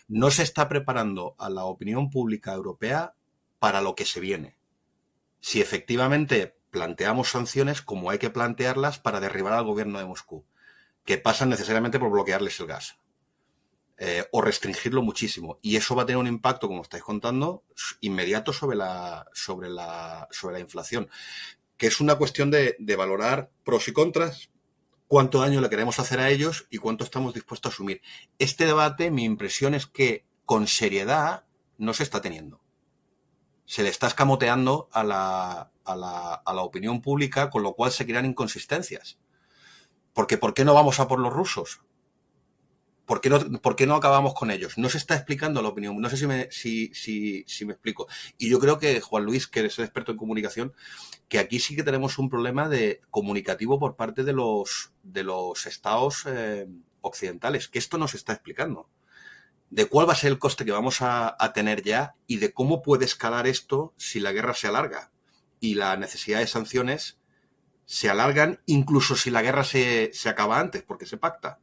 S9: No se está preparando a la opinión pública europea para lo que se viene. Si efectivamente planteamos sanciones como hay que plantearlas para derribar al gobierno de Moscú, que pasan necesariamente por bloquearles el gas. O restringirlo muchísimo. Y eso va a tener un impacto, como estáis contando, inmediato sobre la inflación. Que es una cuestión de valorar pros y contras, cuánto daño le queremos hacer a ellos y cuánto estamos dispuestos a asumir. Este debate, mi impresión es que con seriedad no se está teniendo. Se le está escamoteando a la opinión pública, con lo cual se crean inconsistencias. Porque ¿por qué no vamos a por los rusos? ¿Por qué no acabamos con ellos? No se está explicando la opinión. No sé si me explico. Y yo creo que, Juan Luis, que eres el experto en comunicación, que aquí sí que tenemos un problema comunicativo por parte de los estados occidentales, que esto no se está explicando. De cuál va a ser el coste que vamos a tener ya y de cómo puede escalar esto si la guerra se alarga. Y la necesidad de sanciones se alargan incluso si la guerra se acaba antes, porque se pacta.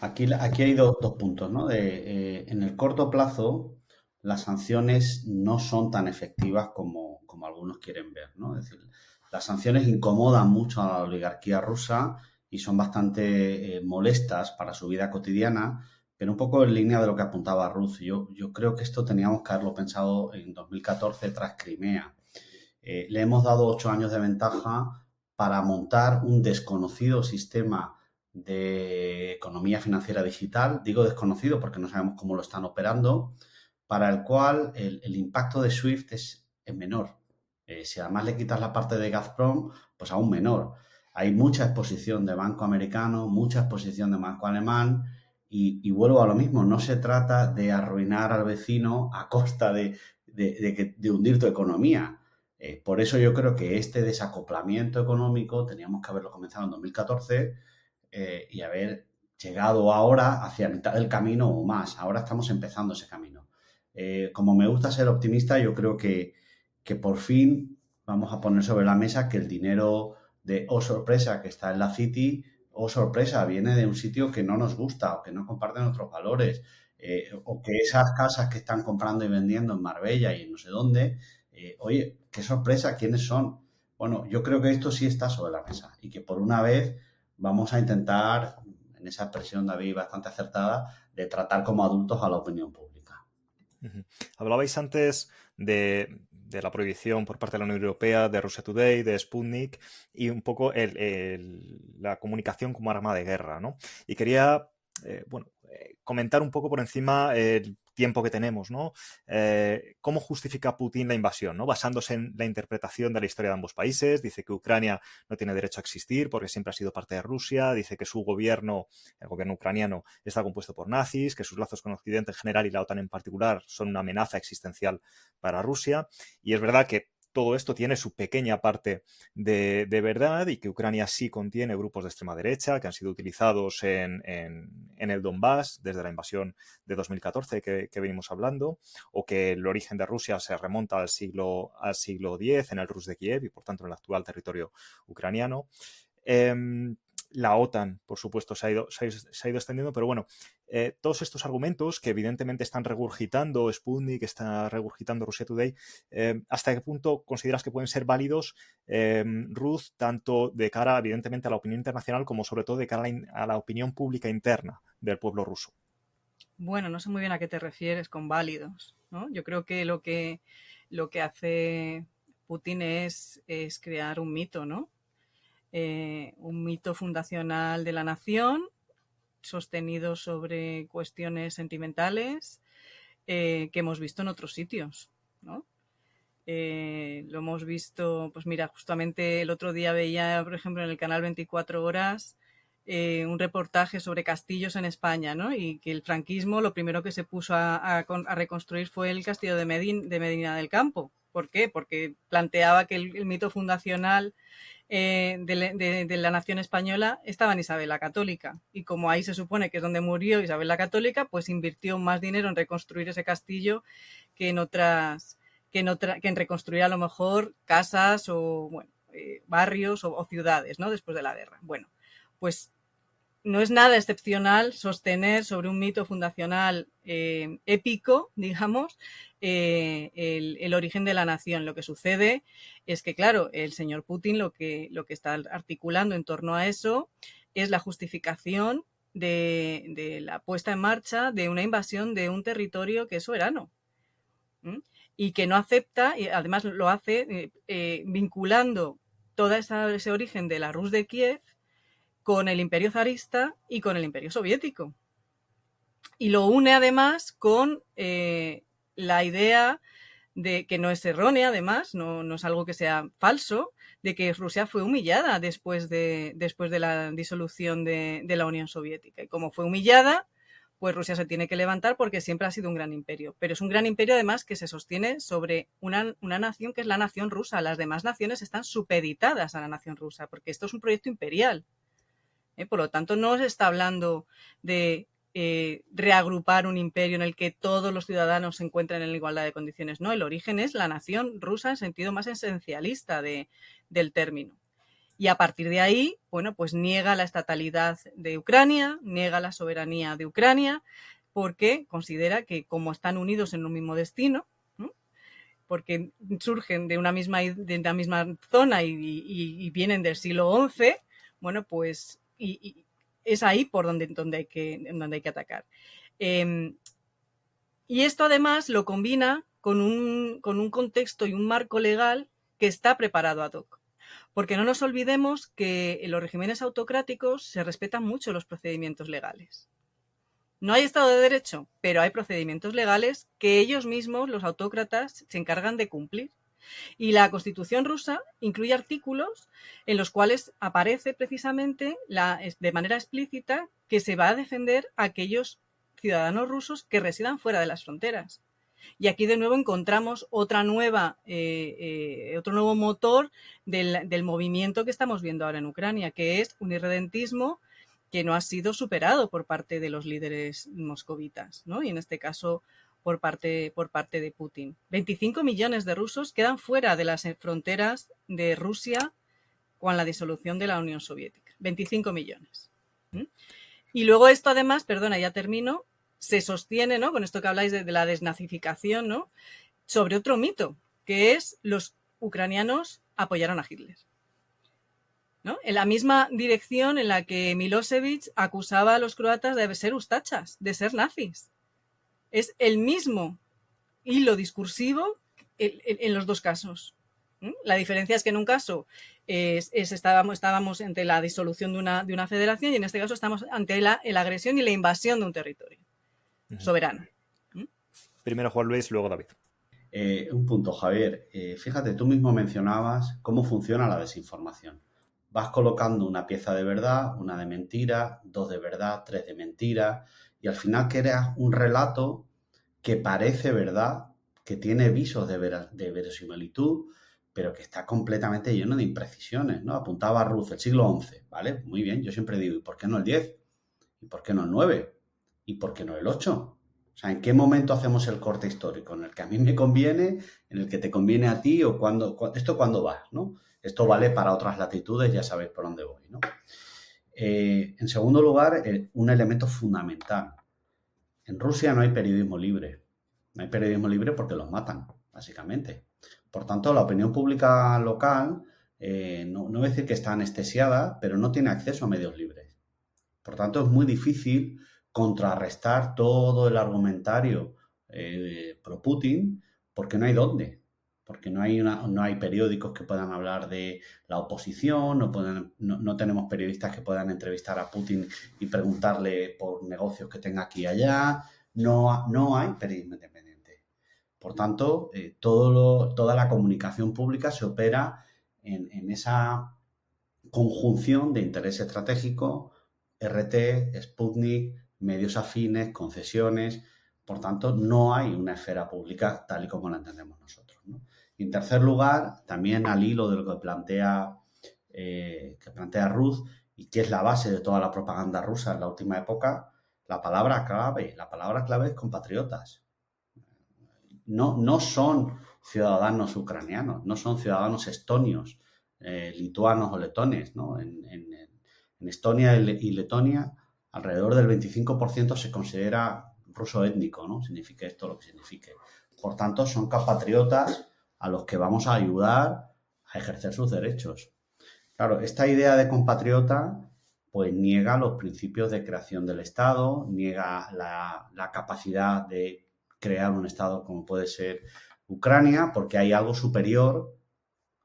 S7: Aquí hay dos puntos, ¿no? En el corto plazo, las sanciones no son tan efectivas como algunos quieren ver, ¿no? Es decir, las sanciones incomodan mucho a la oligarquía rusa y son bastante molestas para su vida cotidiana, pero un poco en línea de lo que apuntaba Ruth. Yo creo que esto teníamos que haberlo pensado en 2014 tras Crimea. Le hemos dado 8 años de ventaja para montar un desconocido sistema de economía financiera digital. Digo desconocido porque no sabemos cómo lo están operando, para el cual el impacto de SWIFT es menor. Si además le quitas la parte de Gazprom, pues aún menor. Hay mucha exposición de banco americano, mucha exposición de banco alemán y vuelvo a lo mismo, no se trata de arruinar al vecino a costa de hundir tu economía. Por eso yo creo que este desacoplamiento económico teníamos que haberlo comenzado en 2014 y haber llegado ahora hacia mitad del camino o más. Ahora estamos empezando ese camino. Como me gusta ser optimista, yo creo que por fin vamos a poner sobre la mesa que el dinero de oh sorpresa que está en la City, oh sorpresa, viene de un sitio que no nos gusta o que no comparte nuestros valores, o que esas casas que están comprando y vendiendo en Marbella y en no sé dónde, oye, qué sorpresa, ¿quiénes son? Bueno, yo creo que esto sí está sobre la mesa y que por una vez vamos a intentar, en esa expresión, David, bastante acertada, de tratar como adultos a la opinión pública.
S6: Hablabais antes de la prohibición por parte de la Unión Europea, de Russia Today, de Sputnik y un poco la comunicación como arma de guerra, ¿no? Y quería, comentar un poco por encima el tiempo que tenemos, ¿no? ¿Cómo justifica Putin la invasión, ¿no? Basándose en la interpretación de la historia de ambos países, dice que Ucrania no tiene derecho a existir porque siempre ha sido parte de Rusia, dice que su gobierno, el gobierno ucraniano, está compuesto por nazis, que sus lazos con Occidente en general y la OTAN en particular son una amenaza existencial para Rusia, y es verdad que todo esto tiene su pequeña parte de verdad y que Ucrania sí contiene grupos de extrema derecha que han sido utilizados en el Donbass desde la invasión de 2014 que venimos hablando, o que el origen de Rusia se remonta al siglo X en el Rus de Kiev y por tanto en el actual territorio ucraniano. La OTAN, por supuesto, se ha ido extendiendo, pero bueno, todos estos argumentos que evidentemente están regurgitando Sputnik, que está regurgitando Russia Today, ¿hasta qué punto consideras que pueden ser válidos, Ruth, tanto de cara, evidentemente, a la opinión internacional como sobre todo de cara a la opinión pública interna del pueblo ruso?
S10: Bueno, no sé muy bien a qué te refieres con válidos, ¿no? Yo creo que lo que hace Putin es crear un mito, ¿no? Un mito fundacional de la nación sostenido sobre cuestiones sentimentales que hemos visto en otros sitios, ¿no? Lo hemos visto, pues mira, justamente el otro día veía, por ejemplo, en el canal 24 Horas un reportaje sobre castillos en España, ¿no? Y que el franquismo lo primero que se puso a reconstruir fue el castillo de Medina del Campo. ¿Por qué? Porque planteaba que el mito fundacional de la nación española estaba en Isabel la Católica, y como ahí se supone que es donde murió Isabel la Católica, pues invirtió más dinero en reconstruir ese castillo que en reconstruir a lo mejor casas o barrios o ciudades, ¿no? Después de la guerra. Bueno, pues no es nada excepcional sostener sobre un mito fundacional épico, digamos, el origen de la nación. Lo que sucede es que, claro, el señor Putin lo que está articulando en torno a eso es la justificación de la puesta en marcha de una invasión de un territorio que es soberano. Y que no acepta, y además lo hace vinculando todo ese origen de la Rus de Kiev con el imperio zarista y con el imperio soviético. Y lo une además con la idea de que no es errónea, además, no es algo que sea falso, de que Rusia fue humillada después de la disolución de la Unión Soviética. Y como fue humillada, pues Rusia se tiene que levantar porque siempre ha sido un gran imperio. Pero es un gran imperio además que se sostiene sobre una nación que es la nación rusa. Las demás naciones están supeditadas a la nación rusa porque esto es un proyecto imperial. Por lo tanto, no se está hablando de reagrupar un imperio en el que todos los ciudadanos se encuentren en igualdad de condiciones. No, el origen es la nación rusa en sentido más esencialista del término. Y a partir de ahí, bueno, pues niega la estatalidad de Ucrania, niega la soberanía de Ucrania, porque considera que como están unidos en un mismo destino, ¿no? Porque surgen de una misma zona y vienen del siglo XI, bueno, pues y es ahí por donde hay que atacar. Y esto además lo combina con un contexto y un marco legal que está preparado ad hoc. Porque no nos olvidemos que en los regímenes autocráticos se respetan mucho los procedimientos legales. No hay Estado de Derecho, pero hay procedimientos legales que ellos mismos, los autócratas, se encargan de cumplir. Y la Constitución rusa incluye artículos en los cuales aparece precisamente de manera explícita que se va a defender a aquellos ciudadanos rusos que residan fuera de las fronteras. Y aquí de nuevo encontramos otro nuevo motor del movimiento que estamos viendo ahora en Ucrania, que es un irredentismo que no ha sido superado por parte de los líderes moscovitas, ¿no? Y en este caso por parte de Putin. 25 millones de rusos quedan fuera de las fronteras de Rusia con la disolución de la Unión Soviética. 25 millones. Y luego esto además, perdona, ya termino, se sostiene, ¿no?, con esto que habláis de la desnazificación, ¿no?, sobre otro mito, que es los ucranianos apoyaron a Hitler, ¿no? En la misma dirección en la que Milosevic acusaba a los croatas de ser ustachas, de ser nazis. Es el mismo hilo discursivo en los dos casos. La diferencia es que en un caso estábamos ante la disolución de una federación y en este caso estamos ante la agresión y la invasión de un territorio soberano.
S6: Primero Juan Luis, luego David.
S7: Un punto, Javier. Fíjate, tú mismo mencionabas cómo funciona la desinformación. Vas colocando una pieza de verdad, una de mentira, 2 de verdad, 3 de mentira, y al final creas un relato que parece verdad, que tiene visos de verosimilitud, pero que está completamente lleno de imprecisiones, ¿no? Apuntaba a Ruth, el siglo XI, ¿vale? Muy bien, yo siempre digo, ¿y por qué no el 10? ¿Y por qué no el 9? ¿Y por qué no el 8? O sea, ¿en qué momento hacemos el corte histórico? ¿En el que a mí me conviene? ¿En el que te conviene a ti? ¿O esto cuándo va, ¿no? Esto vale para otras latitudes, ya sabéis por dónde voy, ¿no? En segundo lugar, un elemento fundamental. En Rusia no hay periodismo libre. No hay periodismo libre porque los matan, básicamente. Por tanto, la opinión pública local, no voy a decir que está anestesiada, pero no tiene acceso a medios libres. Por tanto, es muy difícil contrarrestar todo el argumentario pro Putin porque no hay dónde. Porque no hay periódicos que puedan hablar de la oposición, no tenemos periodistas que puedan entrevistar a Putin y preguntarle por negocios que tenga aquí y allá. No hay periodismo independiente. Por tanto, toda la comunicación pública se opera en esa conjunción de interés estratégico, RT, Sputnik, medios afines, concesiones. Por tanto, no hay una esfera pública tal y como la entendemos nosotros, ¿no? Y en tercer lugar, también al hilo de lo que plantea Ruth y que es la base de toda la propaganda rusa en la última época, la palabra clave es compatriotas. No son ciudadanos ucranianos, no son ciudadanos estonios, lituanos o letones, ¿no? En Estonia y Letonia, alrededor del 25% se considera ruso étnico, ¿no? Signifique esto lo que signifique. Por tanto, son compatriotas a los que vamos a ayudar a ejercer sus derechos. Claro, esta idea de compatriota pues niega los principios de creación del Estado, niega la capacidad de crear un Estado como puede ser Ucrania, porque hay algo superior,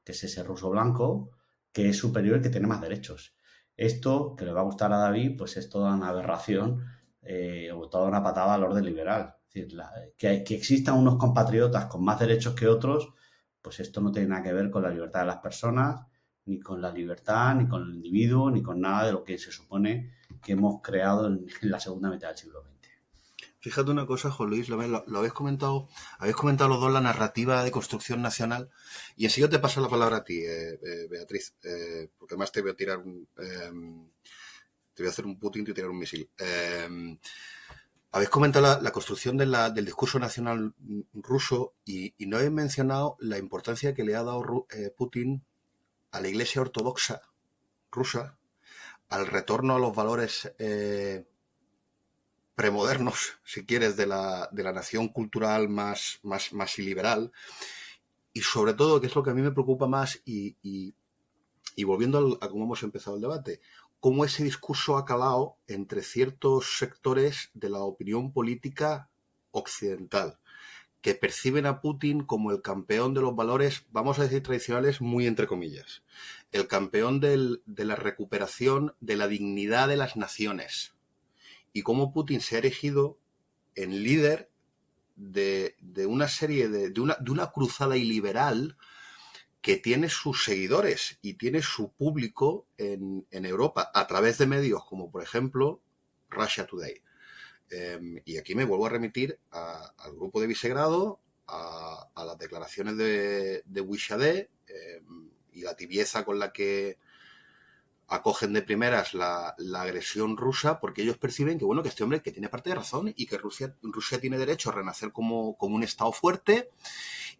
S7: que es ese ruso blanco, que es superior y que tiene más derechos. Esto, que le va a gustar a David, pues es toda una aberración o toda una patada al orden liberal. Es decir, que existan unos compatriotas con más derechos que otros, pues esto no tiene nada que ver con la libertad de las personas, ni con la libertad, ni con el individuo, ni con nada de lo que se supone que hemos creado en la segunda mitad del siglo XX.
S9: Fíjate una cosa, Juan Luis, lo habéis comentado los dos la narrativa de construcción nacional, y así yo te paso la palabra a ti, Beatriz, porque además te voy a tirar te voy a hacer un Putin y tirar un misil. Habéis comentado la construcción del discurso nacional ruso y no habéis mencionado la importancia que le ha dado Putin a la Iglesia premodernos, si quieres, de la nación cultural más iliberal. Y sobre todo, que es lo que a mí me preocupa más, y volviendo a cómo hemos empezado el debate, cómo ese discurso ha calado entre ciertos sectores de la opinión política occidental, que perciben a Putin como el campeón de los valores, vamos a decir tradicionales, muy entre comillas. El campeón de la recuperación de la dignidad de las naciones. Y cómo Putin se ha erigido en líder de una serie de una cruzada iliberal que tiene sus seguidores y tiene su público en Europa a través de medios como, por ejemplo, Russia Today. Y aquí me vuelvo a remitir al grupo de Visegrado, a las declaraciones de Wishade y la tibieza con la que acogen de primeras la agresión rusa, porque ellos perciben que, bueno, que este hombre que tiene parte de razón y que Rusia tiene derecho a renacer como un Estado fuerte,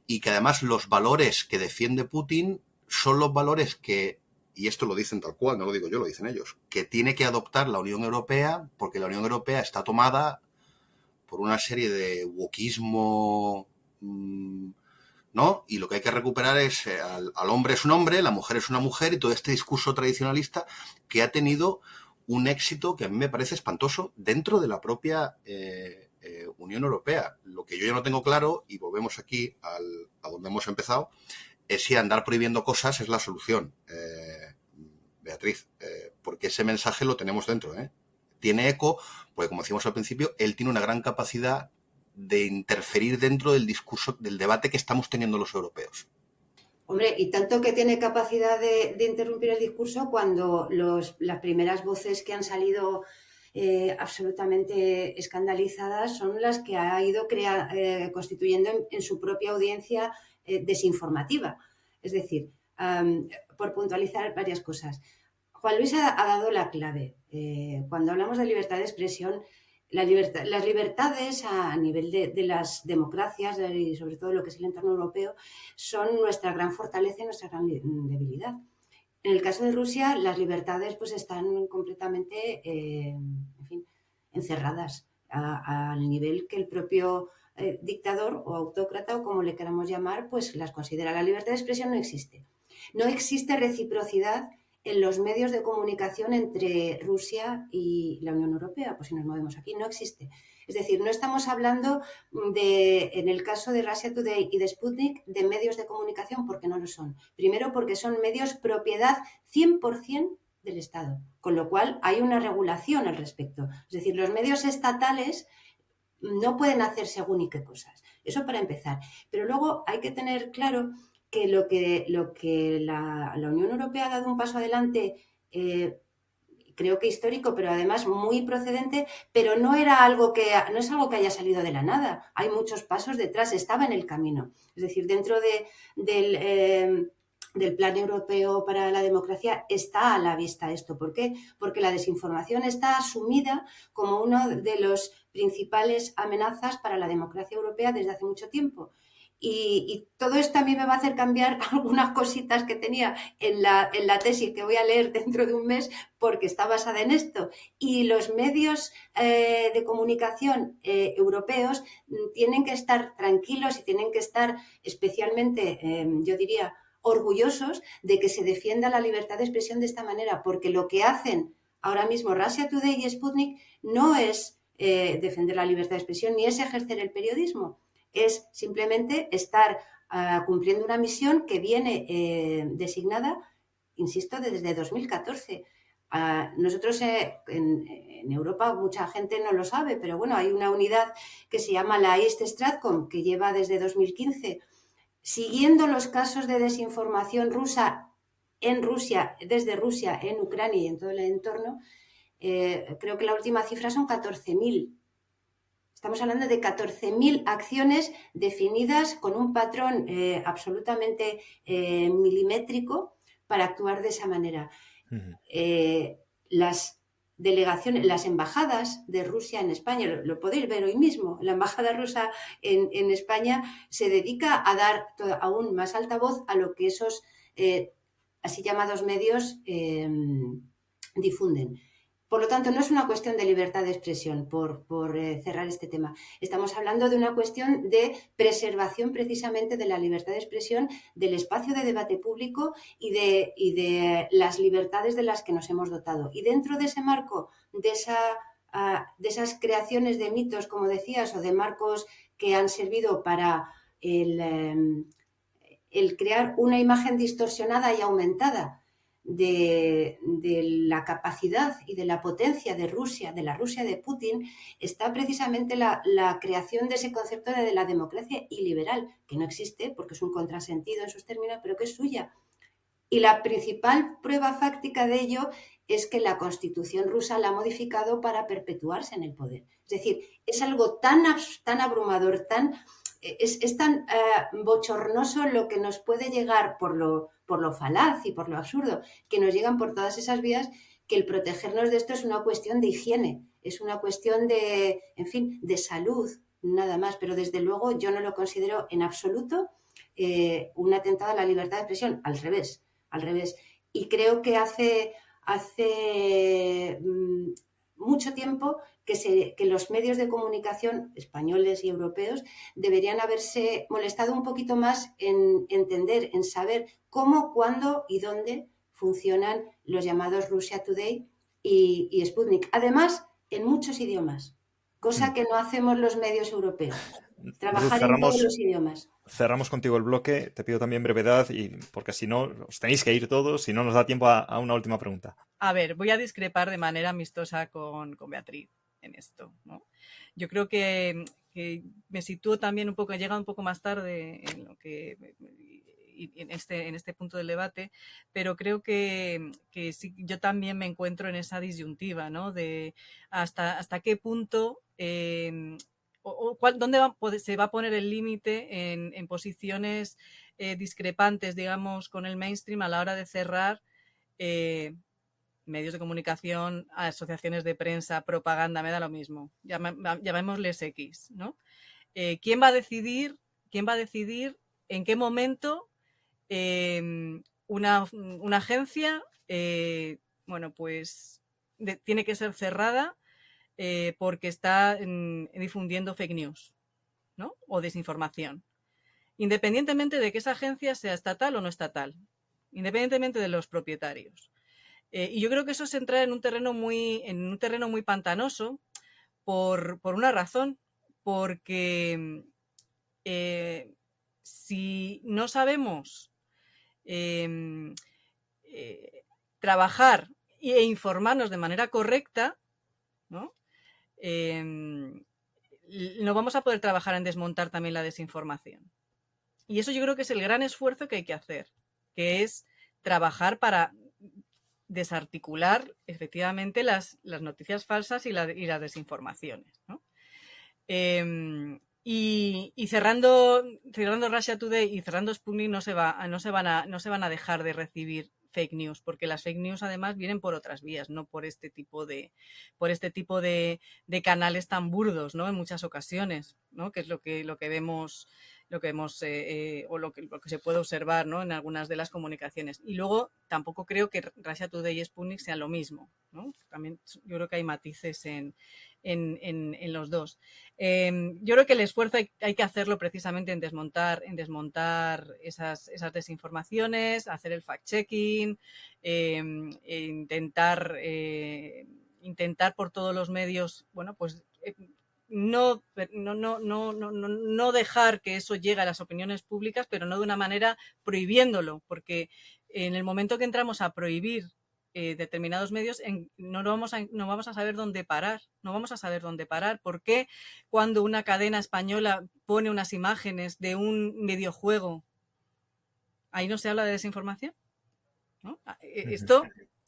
S9: y que además los valores que defiende Putin son los valores que, y esto lo dicen tal cual, no lo digo yo, lo dicen ellos, que tiene que adoptar la Unión Europea, porque la Unión Europea está tomada por una serie de wokismo, ¿no? Y lo que hay que recuperar es al hombre es un hombre, la mujer es una mujer, y todo este discurso tradicionalista que ha tenido un éxito que a mí me parece espantoso dentro de la propia Unión Europea. Lo que yo ya no tengo claro, y volvemos aquí a donde hemos empezado, es si andar prohibiendo cosas es la solución, Beatriz, porque ese mensaje lo tenemos dentro, Tiene eco, porque como decíamos al principio, él tiene una gran capacidad de interferir dentro del discurso, del debate que estamos teniendo los europeos.
S8: Hombre, y tanto que tiene capacidad de interrumpir el discurso cuando las primeras voces que han salido absolutamente escandalizadas son las que ha ido constituyendo en su propia audiencia desinformativa. Es decir, por puntualizar varias cosas. Juan Luis ha dado la clave. Cuando hablamos de libertad de expresión, las libertades a nivel de las democracias y sobre todo lo que es el entorno europeo son nuestra gran fortaleza y nuestra gran debilidad. En el caso de Rusia, las libertades pues están completamente encerradas al nivel que el propio dictador o autócrata, o como le queramos llamar, pues las considera. La libertad de expresión no existe. No existe reciprocidad en los medios de comunicación entre Rusia y la Unión Europea, pues si nos movemos aquí, no existe. Es decir, no estamos hablando en el caso de Russia Today y de Sputnik, de medios de comunicación, porque no lo son. Primero, porque son medios propiedad 100% del Estado, con lo cual hay una regulación al respecto. Es decir, los medios estatales no pueden hacer según y qué cosas. Eso para empezar. Pero luego hay que tener claro que lo que la Unión Europea ha dado un paso adelante, creo que histórico, pero además muy procedente, pero no es algo que haya salido de la nada. Hay muchos pasos detrás, estaba en el camino. Es decir, dentro del Plan Europeo para la Democracia está a la vista esto. ¿Por qué? Porque la desinformación está asumida como una de las principales amenazas para la democracia europea desde hace mucho tiempo. Y todo esto a mí me va a hacer cambiar algunas cositas que tenía en la tesis que voy a leer dentro de un mes, porque está basada en esto. Y los medios de comunicación europeos tienen que estar tranquilos y tienen que estar especialmente, yo diría, orgullosos de que se defienda la libertad de expresión de esta manera, porque lo que hacen ahora mismo Russia Today y Sputnik no es defender la libertad de expresión ni es ejercer el periodismo. Es simplemente estar cumpliendo una misión que viene designada, insisto, desde 2014. Nosotros en Europa mucha gente no lo sabe, pero bueno, hay una unidad que se llama la East Stratcom, que lleva desde 2015 siguiendo los casos de desinformación rusa en Rusia, desde Rusia, en Ucrania y en todo el entorno. Creo que la última cifra son 14.000. Estamos hablando de 14.000 acciones definidas con un patrón absolutamente milimétrico para actuar de esa manera. Las delegaciones, las embajadas de Rusia en España, lo podéis ver hoy mismo, la embajada rusa en España se dedica a dar aún más alta voz a lo que esos así llamados medios difunden. Por lo tanto, no es una cuestión de libertad de expresión, por cerrar este tema. Estamos hablando de una cuestión de preservación precisamente de la libertad de expresión, del espacio de debate público y de las libertades de las que nos hemos dotado. Y dentro de ese marco, de esas creaciones de mitos, como decías, o de marcos que han servido para el crear una imagen distorsionada y aumentada de la capacidad y de la potencia de Rusia, de la Rusia de Putin, está precisamente la creación de ese concepto de la democracia iliberal, que no existe porque es un contrasentido en sus términos, pero que es suya. Y la principal prueba fáctica de ello es que la Constitución rusa la ha modificado para perpetuarse en el poder. Es decir, es algo tan abrumador, es tan bochornoso lo que nos puede llegar por lo falaz y por lo absurdo, que nos llegan por todas esas vías, que el protegernos de esto es una cuestión de higiene, es una cuestión de, en fin, de salud, nada más. Pero desde luego yo no lo considero en absoluto un atentado a la libertad de expresión, al revés. Y creo que hace mucho tiempo que los medios de comunicación españoles y europeos deberían haberse molestado un poquito más en entender, en saber cómo, cuándo y dónde funcionan los llamados Russia Today y Sputnik. Además, en muchos idiomas, cosa que no hacemos los medios europeos. Trabajar en todos los idiomas.
S6: Cerramos contigo el bloque, te pido también brevedad, porque si no, os tenéis que ir todos, si no nos da tiempo a una última pregunta.
S10: A ver, voy a discrepar de manera amistosa con Beatriz en esto, ¿no? Yo creo que me sitúo también un poco, he llegado un poco más tarde en lo que en este punto del debate, pero creo que sí, yo también me encuentro en esa disyuntiva, ¿no? De hasta qué punto ¿dónde se va a poner el límite en posiciones discrepantes, digamos, con el mainstream a la hora de cerrar medios de comunicación, asociaciones de prensa, propaganda, me da lo mismo, llamémosles X, ¿no? ¿Quién va a decidir en qué momento una agencia pues tiene que ser cerrada porque está difundiendo fake news, ¿no? O desinformación, independientemente de que esa agencia sea estatal o no estatal, independientemente de los propietarios. Y yo creo que eso es entrar en un terreno muy pantanoso por una razón, porque si no sabemos trabajar e informarnos de manera correcta, ¿no? No vamos a poder trabajar en desmontar también la desinformación. Y eso yo creo que es el gran esfuerzo que hay que hacer, que es trabajar para desarticular efectivamente las noticias falsas y las desinformaciones, ¿no? Y cerrando Russia Today y cerrando Sputnik no se van a dejar de recibir fake news, porque las fake news además vienen por otras vías, no por este tipo de canales tan burdos, ¿no? En muchas ocasiones, ¿no? Que es lo que vemos o lo que se puede observar, ¿no? En algunas de las comunicaciones. Y luego tampoco creo que Russia Today y Sputnik sean lo mismo, ¿no? También yo creo que hay matices en los dos. Yo creo que el esfuerzo hay que hacerlo precisamente en desmontar esas desinformaciones, hacer el fact-checking, intentar por todos los medios, pues no dejar que eso llegue a las opiniones públicas, pero no de una manera prohibiéndolo, porque en el momento que entramos a prohibir determinados medios, no vamos a saber dónde parar. No vamos a saber dónde parar. ¿Por qué cuando una cadena española pone unas imágenes de un videojuego, ahí no se habla de desinformación? ¿No? Esto,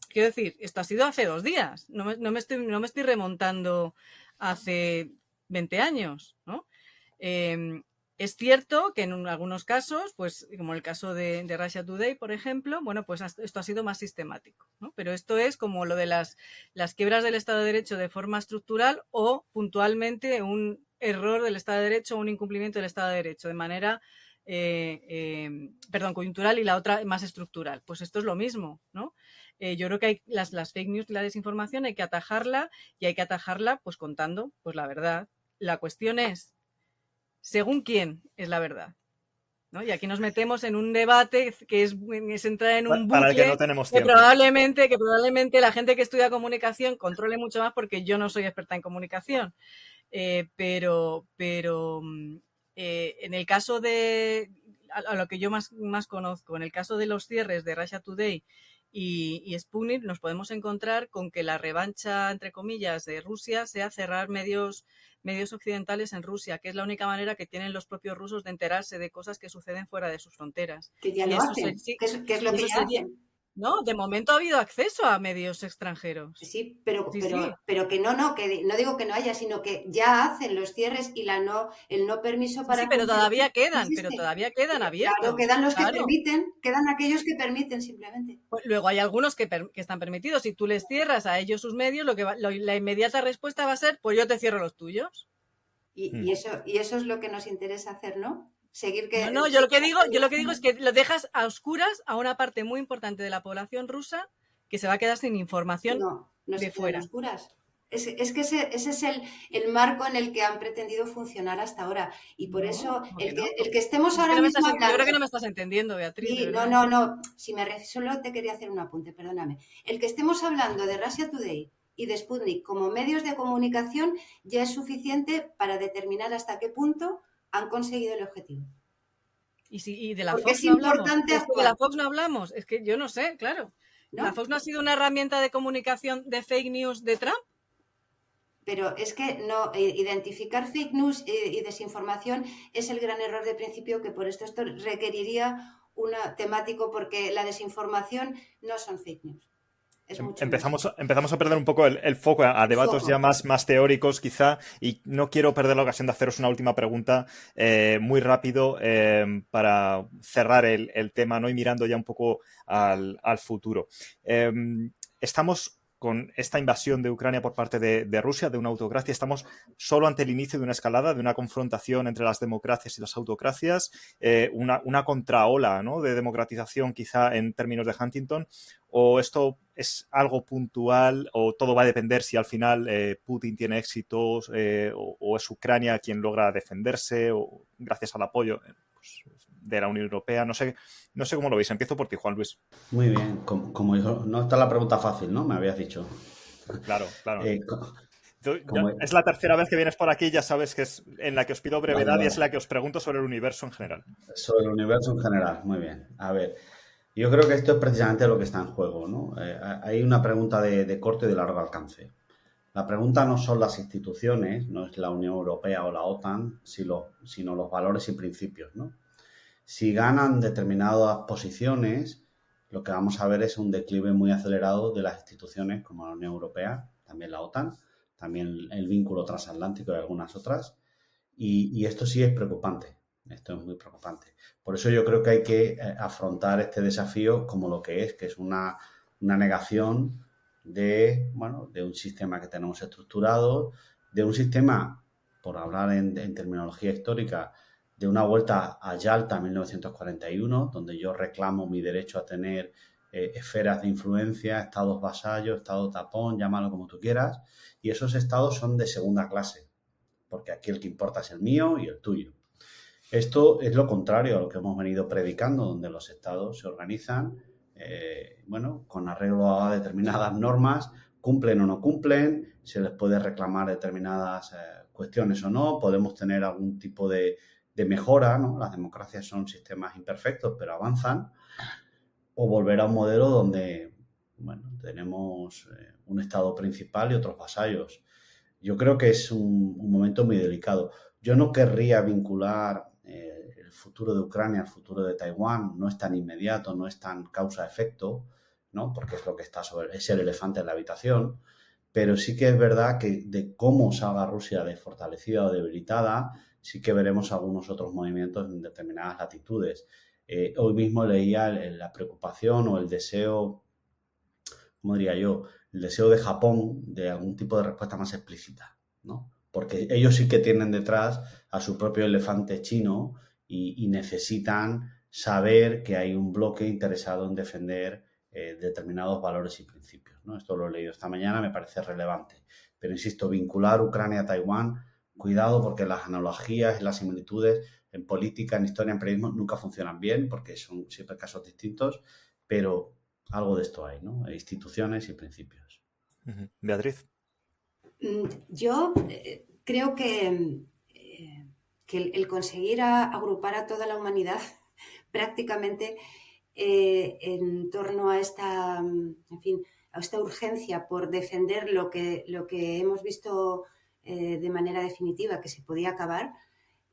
S10: quiero decir, esto ha sido hace 2 días. No me estoy remontando hace 20 años, ¿no? Es cierto que en algunos casos, pues como el caso de Russia Today, por ejemplo, pues esto ha sido más sistemático, ¿no? Pero esto es como lo de las quiebras del Estado de Derecho de forma estructural o puntualmente un error del Estado de Derecho o un incumplimiento del Estado de Derecho de manera coyuntural y la otra más estructural. Pues esto es lo mismo, ¿no? Yo creo que hay las fake news y la desinformación hay que atajarla, y hay que atajarla pues contando pues la verdad. La cuestión es, ¿según quién es la verdad? ¿No? Y aquí nos metemos en un debate que es entrar en un bucle
S6: para el que no tenemos tiempo.
S10: Que probablemente la gente que estudia comunicación controle mucho más, porque yo no soy experta en comunicación. Pero en el caso de, a lo que yo más conozco, en el caso de los cierres de Russia Today y Sputnik, nos podemos encontrar con que la revancha, entre comillas, de Rusia sea cerrar medios occidentales en Rusia, que es la única manera que tienen los propios rusos de enterarse de cosas que suceden fuera de sus fronteras.
S8: Que ya lo hacen, que es lo que ya hacen.
S10: No, de momento ha habido acceso a medios extranjeros.
S8: Sí, pero que no digo que no haya, sino que ya hacen los cierres y el no permiso para...
S10: Sí, pero todavía quedan abiertos.
S8: Claro, quedan los que permiten, quedan aquellos que permiten simplemente.
S10: Pues luego hay algunos que están permitidos. Si tú les cierras a ellos sus medios, la inmediata respuesta va a ser, pues yo te cierro los tuyos.
S8: Y eso es lo que nos interesa hacer, ¿no? Seguir que...
S10: No, yo lo que digo es que lo dejas a oscuras a una parte muy importante de la población rusa que se va a quedar sin información de fuera.
S8: A oscuras. Es que ese es el marco en el que han pretendido funcionar hasta ahora. Y por eso el que estemos ahora mismo hablando...
S10: Yo creo que no me estás entendiendo, Beatriz.
S8: Sí, no. Solo te quería hacer un apunte, perdóname. El que estemos hablando de Russia Today y de Sputnik como medios de comunicación ya es suficiente para determinar hasta qué punto han conseguido el objetivo.
S10: Y de la Fox no hablamos. De la Fox no hablamos. Es que yo no sé, claro. ¿No? ¿La Fox no ha sido una herramienta de comunicación de fake news de Trump?
S8: Pero es que no identificar fake news y desinformación es el gran error de principio, que por esto requeriría un temático, porque la desinformación no son fake news.
S6: Empezamos a perder un poco el foco a debates ya más teóricos quizá, y no quiero perder la ocasión de haceros una última pregunta muy rápido para cerrar el tema, ¿no? Y mirando ya un poco al futuro. Estamos con esta invasión de Ucrania por parte de Rusia, de una autocracia. Estamos solo ante el inicio de una escalada, de una confrontación entre las democracias y las autocracias, una contraola, ¿no? De democratización quizá en términos de Huntington, o esto es algo puntual, o todo va a depender si al final Putin tiene éxitos o es Ucrania quien logra defenderse o gracias al apoyo de la Unión Europea. No sé cómo lo veis. Empiezo por ti, Juan Luis.
S7: Muy bien. Como yo, no está la pregunta fácil, ¿no? Me habías dicho.
S6: Claro. Es la tercera vez que vienes por aquí, ya sabes que es en la que os pido brevedad, vale. Y es la que os pregunto sobre el universo en general.
S7: Sobre el universo en general, muy bien. A ver, yo creo que esto es precisamente lo que está en juego, ¿no? Hay una pregunta de corto y de largo alcance. La pregunta no son las instituciones, no es la Unión Europea o la OTAN, sino los valores y principios, ¿no? Si ganan determinadas posiciones, lo que vamos a ver es un declive muy acelerado de las instituciones como la Unión Europea, también la OTAN, también el vínculo transatlántico y algunas otras, y esto sí es preocupante, esto es muy preocupante. Por eso yo creo que hay que afrontar este desafío como lo que es una negación de un sistema que tenemos estructurado, de un sistema, por hablar en terminología histórica, de una vuelta a Yalta en 1941, donde yo reclamo mi derecho a tener esferas de influencia, estados vasallos, estado tapón, llámalo como tú quieras, y esos estados son de segunda clase, porque aquí el que importa es el mío y el tuyo. Esto es lo contrario a lo que hemos venido predicando, donde los estados se organizan con arreglo a determinadas normas, cumplen o no cumplen, se les puede reclamar determinadas cuestiones o no, podemos tener algún tipo de mejora, ¿no? Las democracias son sistemas imperfectos, pero avanzan, o volver a un modelo donde, tenemos un estado principal y otros vasallos. Yo creo que es un momento muy delicado. Yo no querría vincular el futuro de Ucrania al futuro de Taiwán, no es tan inmediato, no es tan causa-efecto, ¿no? Porque es lo que está es el elefante en la habitación, pero sí que es verdad que de cómo salga Rusia de fortalecida o debilitada, sí que veremos algunos otros movimientos en determinadas latitudes. Hoy mismo leía la preocupación o el deseo, ¿cómo diría yo? El deseo de Japón de algún tipo de respuesta más explícita, ¿no? Porque ellos sí que tienen detrás a su propio elefante chino y necesitan saber que hay un bloque interesado en defender determinados valores y principios, ¿no? Esto lo he leído esta mañana, me parece relevante. Pero insisto, vincular Ucrania a Taiwán, cuidado, porque las analogías y las similitudes en política, en historia, en periodismo nunca funcionan bien, porque son siempre casos distintos, pero algo de esto hay, ¿no? Instituciones y principios.
S6: Beatriz.
S8: Yo creo que el conseguir agrupar a toda la humanidad prácticamente en torno a esta, en fin, a esta urgencia por defender lo que hemos visto de manera definitiva que se podía acabar,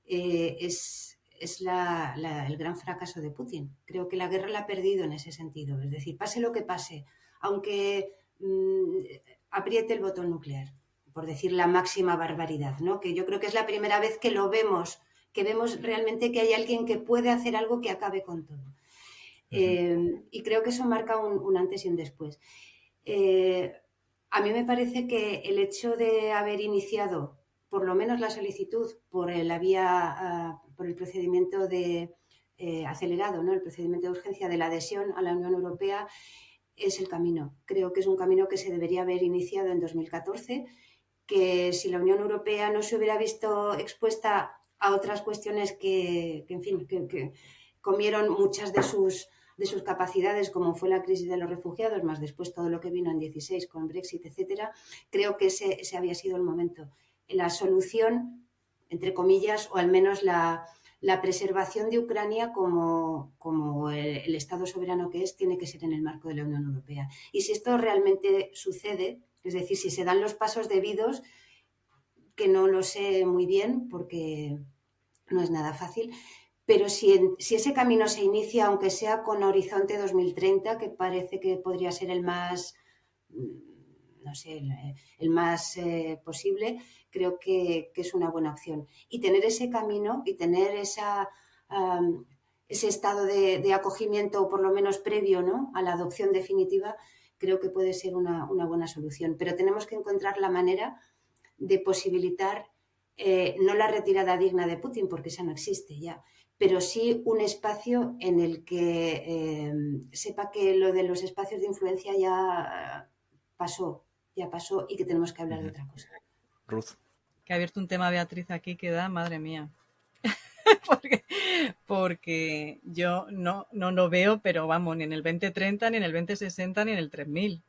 S8: es el gran fracaso de Putin. Creo que la guerra la ha perdido en ese sentido. Es decir, pase lo que pase, aunque apriete el botón nuclear, por decir la máxima barbaridad, ¿no? Que yo creo que es la primera vez que lo vemos, que vemos realmente que hay alguien que puede hacer algo que acabe con todo. Y creo que eso marca un antes y un después. A mí me parece que el hecho de haber iniciado por lo menos la solicitud por el procedimiento acelerado, ¿no? El procedimiento de urgencia de la adhesión a la Unión Europea es el camino. Creo que es un camino que se debería haber iniciado en 2014, que si la Unión Europea no se hubiera visto expuesta a otras cuestiones que comieron muchas de sus capacidades, como fue la crisis de los refugiados, más después todo lo que vino en 16 con Brexit, etcétera, creo que ese había sido el momento. La solución, entre comillas, o al menos la preservación de Ucrania como el Estado soberano que es, tiene que ser en el marco de la Unión Europea. Y si esto realmente sucede, es decir, si se dan los pasos debidos, que no lo sé muy bien porque no es nada fácil, pero si ese camino se inicia, aunque sea con horizonte 2030, que parece que podría ser el más, no sé, el más posible, creo que es una buena opción. Y tener ese camino y tener ese estado de acogimiento, o por lo menos previo, ¿no?, a la adopción definitiva, creo que puede ser una buena solución. Pero tenemos que encontrar la manera de posibilitar no la retirada digna de Putin, porque esa no existe ya, pero sí un espacio en el que sepa que lo de los espacios de influencia ya pasó y que tenemos que hablar de otra cosa.
S6: Ruth.
S10: Que ha abierto un tema Beatriz aquí que da, madre mía. porque yo no lo veo, pero vamos, ni en el 2030, ni en el 2060, ni en el 3000,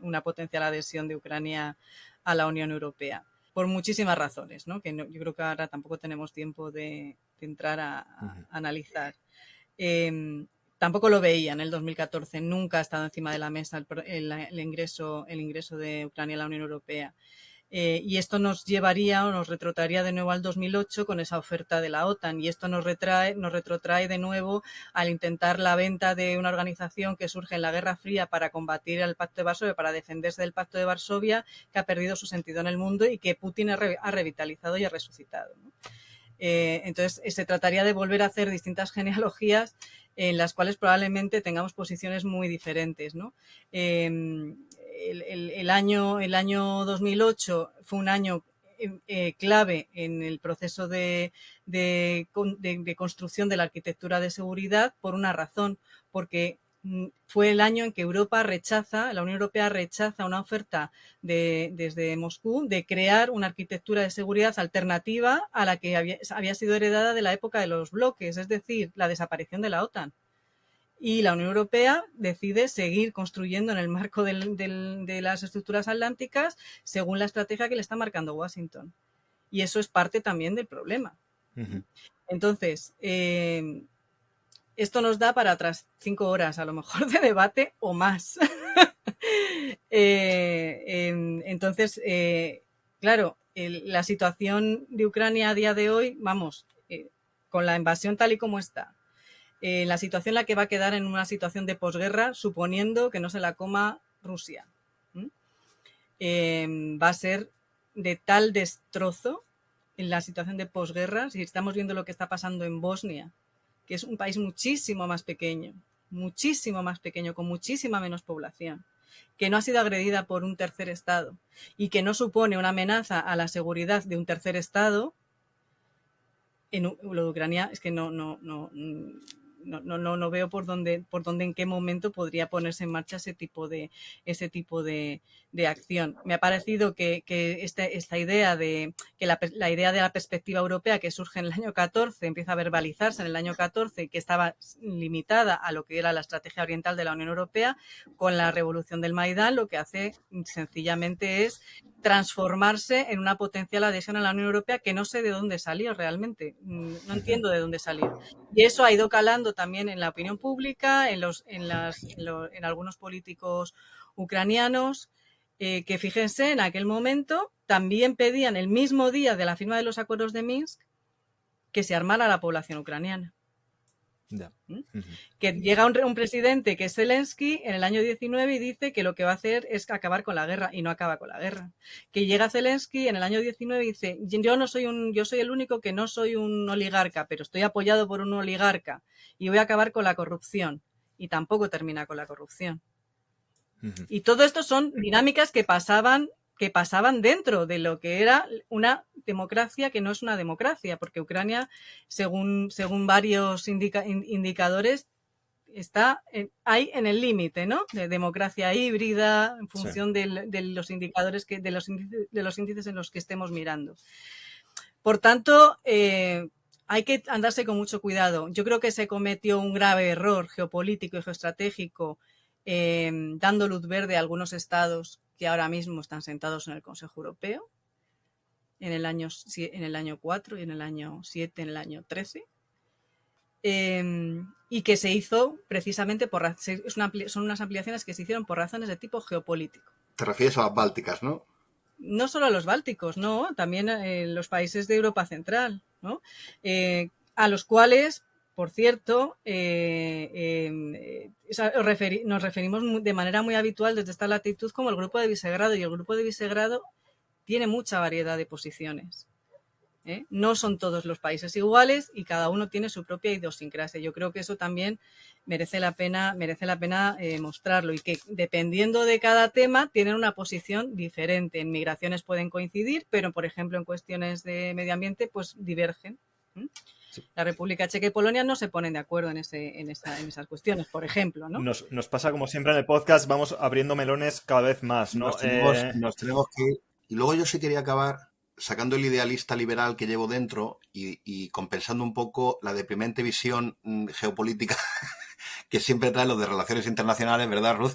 S10: una potencial adhesión de Ucrania a la Unión Europea. Por muchísimas razones, ¿no? Que yo creo que ahora tampoco tenemos tiempo de entrar a analizar. Tampoco lo veía en el 2014, nunca ha estado encima de la mesa el ingreso de Ucrania a la Unión Europea. Y esto nos llevaría o nos retrotraería de nuevo al 2008 con esa oferta de la OTAN, y esto nos retrotrae de nuevo al intentar la venta de una organización que surge en la Guerra Fría para combatir el Pacto de Varsovia, para defenderse del Pacto de Varsovia, que ha perdido su sentido en el mundo y que Putin ha revitalizado y ha resucitado, ¿no? Entonces se trataría de volver a hacer distintas genealogías en las cuales probablemente tengamos posiciones muy diferentes, ¿no? El año 2008 fue un año clave en el proceso de construcción de la arquitectura de seguridad por una razón, porque fue el año en que la Unión Europea rechaza una oferta desde Moscú de crear una arquitectura de seguridad alternativa a la que había sido heredada de la época de los bloques, es decir, la desaparición de la OTAN. Y la Unión Europea decide seguir construyendo en el marco de las estructuras atlánticas según la estrategia que le está marcando Washington. Y eso es parte también del problema. Uh-huh. Entonces, esto nos da para otras 5 horas a lo mejor de debate o más. Entonces, claro, la situación de Ucrania a día de hoy, vamos, con la invasión tal y como está, la situación en la que va a quedar en una situación de posguerra, suponiendo que no se la coma Rusia. Va a ser de tal destrozo en la situación de posguerra, si estamos viendo lo que está pasando en Bosnia, que es un país muchísimo más pequeño, con muchísima menos población, que no ha sido agredida por un tercer Estado y que no supone una amenaza a la seguridad de un tercer Estado. En lo de Ucrania es que no no veo por dónde, en qué momento podría ponerse en marcha ese tipo de acción. Me ha parecido que esta idea de que la idea de la perspectiva europea que surge en el año 14 empieza a verbalizarse en el año 14 y que estaba limitada a lo que era la estrategia oriental de la Unión Europea, con la revolución del Maidán lo que hace sencillamente es transformarse en una potencial adhesión a la Unión Europea que no sé de dónde salió realmente, no entiendo de dónde salió. Y eso ha ido calando también en la opinión pública, en algunos políticos ucranianos, que fíjense, en aquel momento también pedían el mismo día de la firma de los acuerdos de Minsk que se armara la población ucraniana.
S6: Yeah.
S10: Que llega un presidente que es Zelensky en el año 19 y dice que lo que va a hacer es acabar con la guerra, y no acaba con la guerra. Que llega Zelensky en el año 19 y dice, yo soy el único que no soy un oligarca, pero estoy apoyado por un oligarca y voy a acabar con la corrupción, y tampoco termina con la corrupción. Y todo esto son dinámicas que pasaban dentro de lo que era una democracia que no es una democracia, porque Ucrania, según varios indicadores, está ahí en el límite, ¿no? De democracia híbrida, en función de los indicadores, de los índices en los que estemos mirando. Por tanto, hay que andarse con mucho cuidado. Yo creo que se cometió un grave error geopolítico y geoestratégico dando luz verde a algunos estados que ahora mismo están sentados en el Consejo Europeo, en el año 4 y en el año 7, en el año 13, y que se hizo precisamente son unas ampliaciones que se hicieron por razones de tipo geopolítico.
S9: Te refieres a las bálticas, ¿no?
S10: No solo a los bálticos, no, también los países de Europa Central, ¿no? A los cuales, por cierto, nos referimos de manera muy habitual desde esta latitud como el Grupo de Visegrado, y el Grupo de Visegrado tiene mucha variedad de posiciones. No son todos los países iguales y cada uno tiene su propia idiosincrasia. Yo creo que eso también merece la pena mostrarlo, y que dependiendo de cada tema tienen una posición diferente. En migraciones pueden coincidir, pero por ejemplo en cuestiones de medio ambiente pues divergen. Sí. La República Checa y Polonia no se ponen de acuerdo en esas cuestiones, por ejemplo, ¿no?
S6: Nos pasa como siempre en el podcast, vamos abriendo melones cada vez más, ¿no?
S9: Nos tenemos que ir. Y luego yo sí quería acabar sacando el idealista liberal que llevo dentro y compensando un poco la deprimente visión geopolítica que siempre trae los de relaciones internacionales, ¿verdad, Ruth?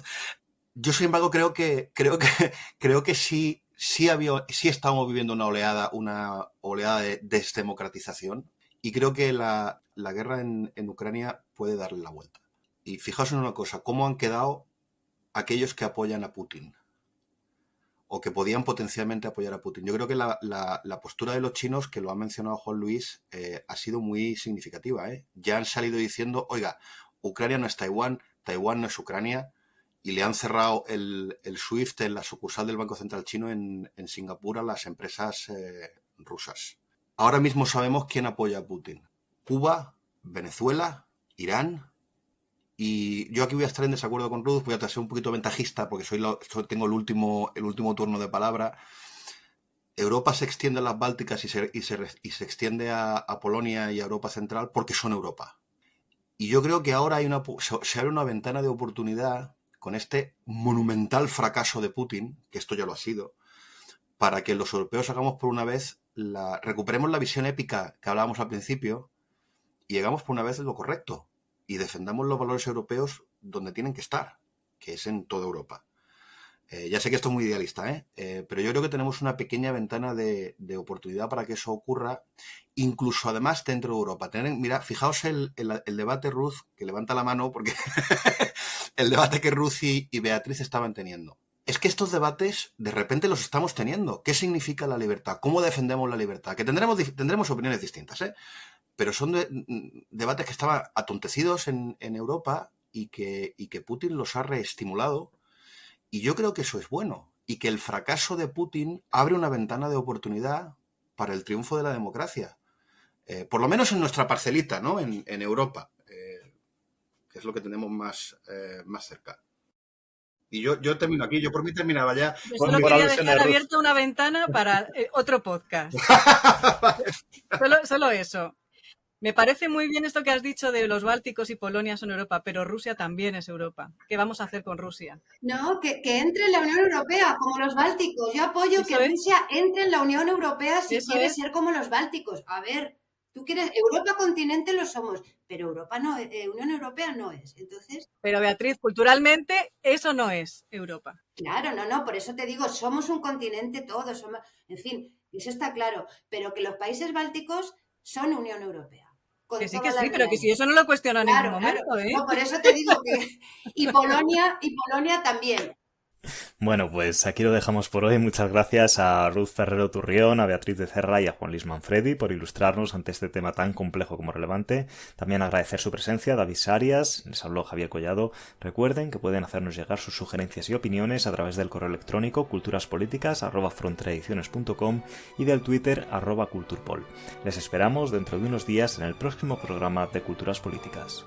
S9: Yo, sin embargo, creo que sí estamos viviendo una oleada de desdemocratización. Y creo que la guerra en Ucrania puede darle la vuelta. Y fijaos en una cosa, cómo han quedado aquellos que apoyan a Putin o que podían potencialmente apoyar a Putin. Yo creo que la postura de los chinos, que lo ha mencionado Juan Luis, ha sido muy significativa. Ya han salido diciendo, oiga, Ucrania no es Taiwán, Taiwán no es Ucrania, y le han cerrado el SWIFT en la sucursal del Banco Central Chino en Singapur a las empresas rusas. Ahora mismo sabemos quién apoya a Putin. Cuba, Venezuela, Irán. Y yo aquí voy a estar en desacuerdo con Ruth, voy a ser un poquito ventajista porque tengo el último turno de palabra. Europa se extiende a las Bálticas y se extiende a Polonia y a Europa Central porque son Europa. Y yo creo que ahora se abre una ventana de oportunidad con este monumental fracaso de Putin, que esto ya lo ha sido, para que los europeos hagamos por una vez recuperemos la visión épica que hablábamos al principio y hagamos por una vez lo correcto y defendamos los valores europeos donde tienen que estar, que es en toda Europa. Ya sé que esto es muy idealista, pero yo creo que tenemos una pequeña ventana de oportunidad para que eso ocurra, incluso además dentro de Europa. Mira, fijaos el debate, Ruth, que levanta la mano, porque el debate que Ruth y Beatriz estaban teniendo. Es que estos debates de repente los estamos teniendo. ¿Qué significa la libertad? ¿Cómo defendemos la libertad? Que tendremos opiniones distintas, pero son debates que estaban atontecidos en Europa y que Putin los ha reestimulado. Y yo creo que eso es bueno. Y que el fracaso de Putin abre una ventana de oportunidad para el triunfo de la democracia. Por lo menos en nuestra parcelita, ¿no? En Europa, que es lo que tenemos más cerca. Y yo termino aquí, yo por mí terminaba ya.
S10: Yo solo quería dejar abierta una ventana para otro podcast. Solo eso. Me parece muy bien esto que has dicho de los bálticos y Polonia son Europa, pero Rusia también es Europa. ¿Qué vamos a hacer con Rusia?
S8: No, que entre en la Unión Europea, como los bálticos. Yo apoyo
S10: Eso
S8: que
S10: es.
S8: Rusia entre en la Unión Europea si
S10: Eso
S8: quiere
S10: es.
S8: ser como los bálticos. A ver, tú quieres, Europa continente lo somos, pero Europa no, Unión Europea no es. Entonces,
S10: Pero Beatriz, culturalmente eso no es Europa.
S8: claro, no, por eso te digo, somos un continente todos, somos, en fin, eso está claro, pero que los países bálticos son Unión Europea.
S10: Que sí, pero que si eso no lo cuestiono en ningún momento, ¿eh?
S8: No, por eso te digo que... Y Polonia también.
S6: Bueno, pues aquí lo dejamos por hoy. Muchas gracias a Ruth Ferrero Turrión, a Beatriz de Cerra y a Juan Luis Manfredi por ilustrarnos ante este tema tan complejo como relevante. También agradecer su presencia a David Sarias, les habló Javier Collado. Recuerden que pueden hacernos llegar sus sugerencias y opiniones a través del correo electrónico culturaspoliticas@fronteraediciones.com y del Twitter @culturpol. Les esperamos dentro de unos días en el próximo programa de Culturas Políticas.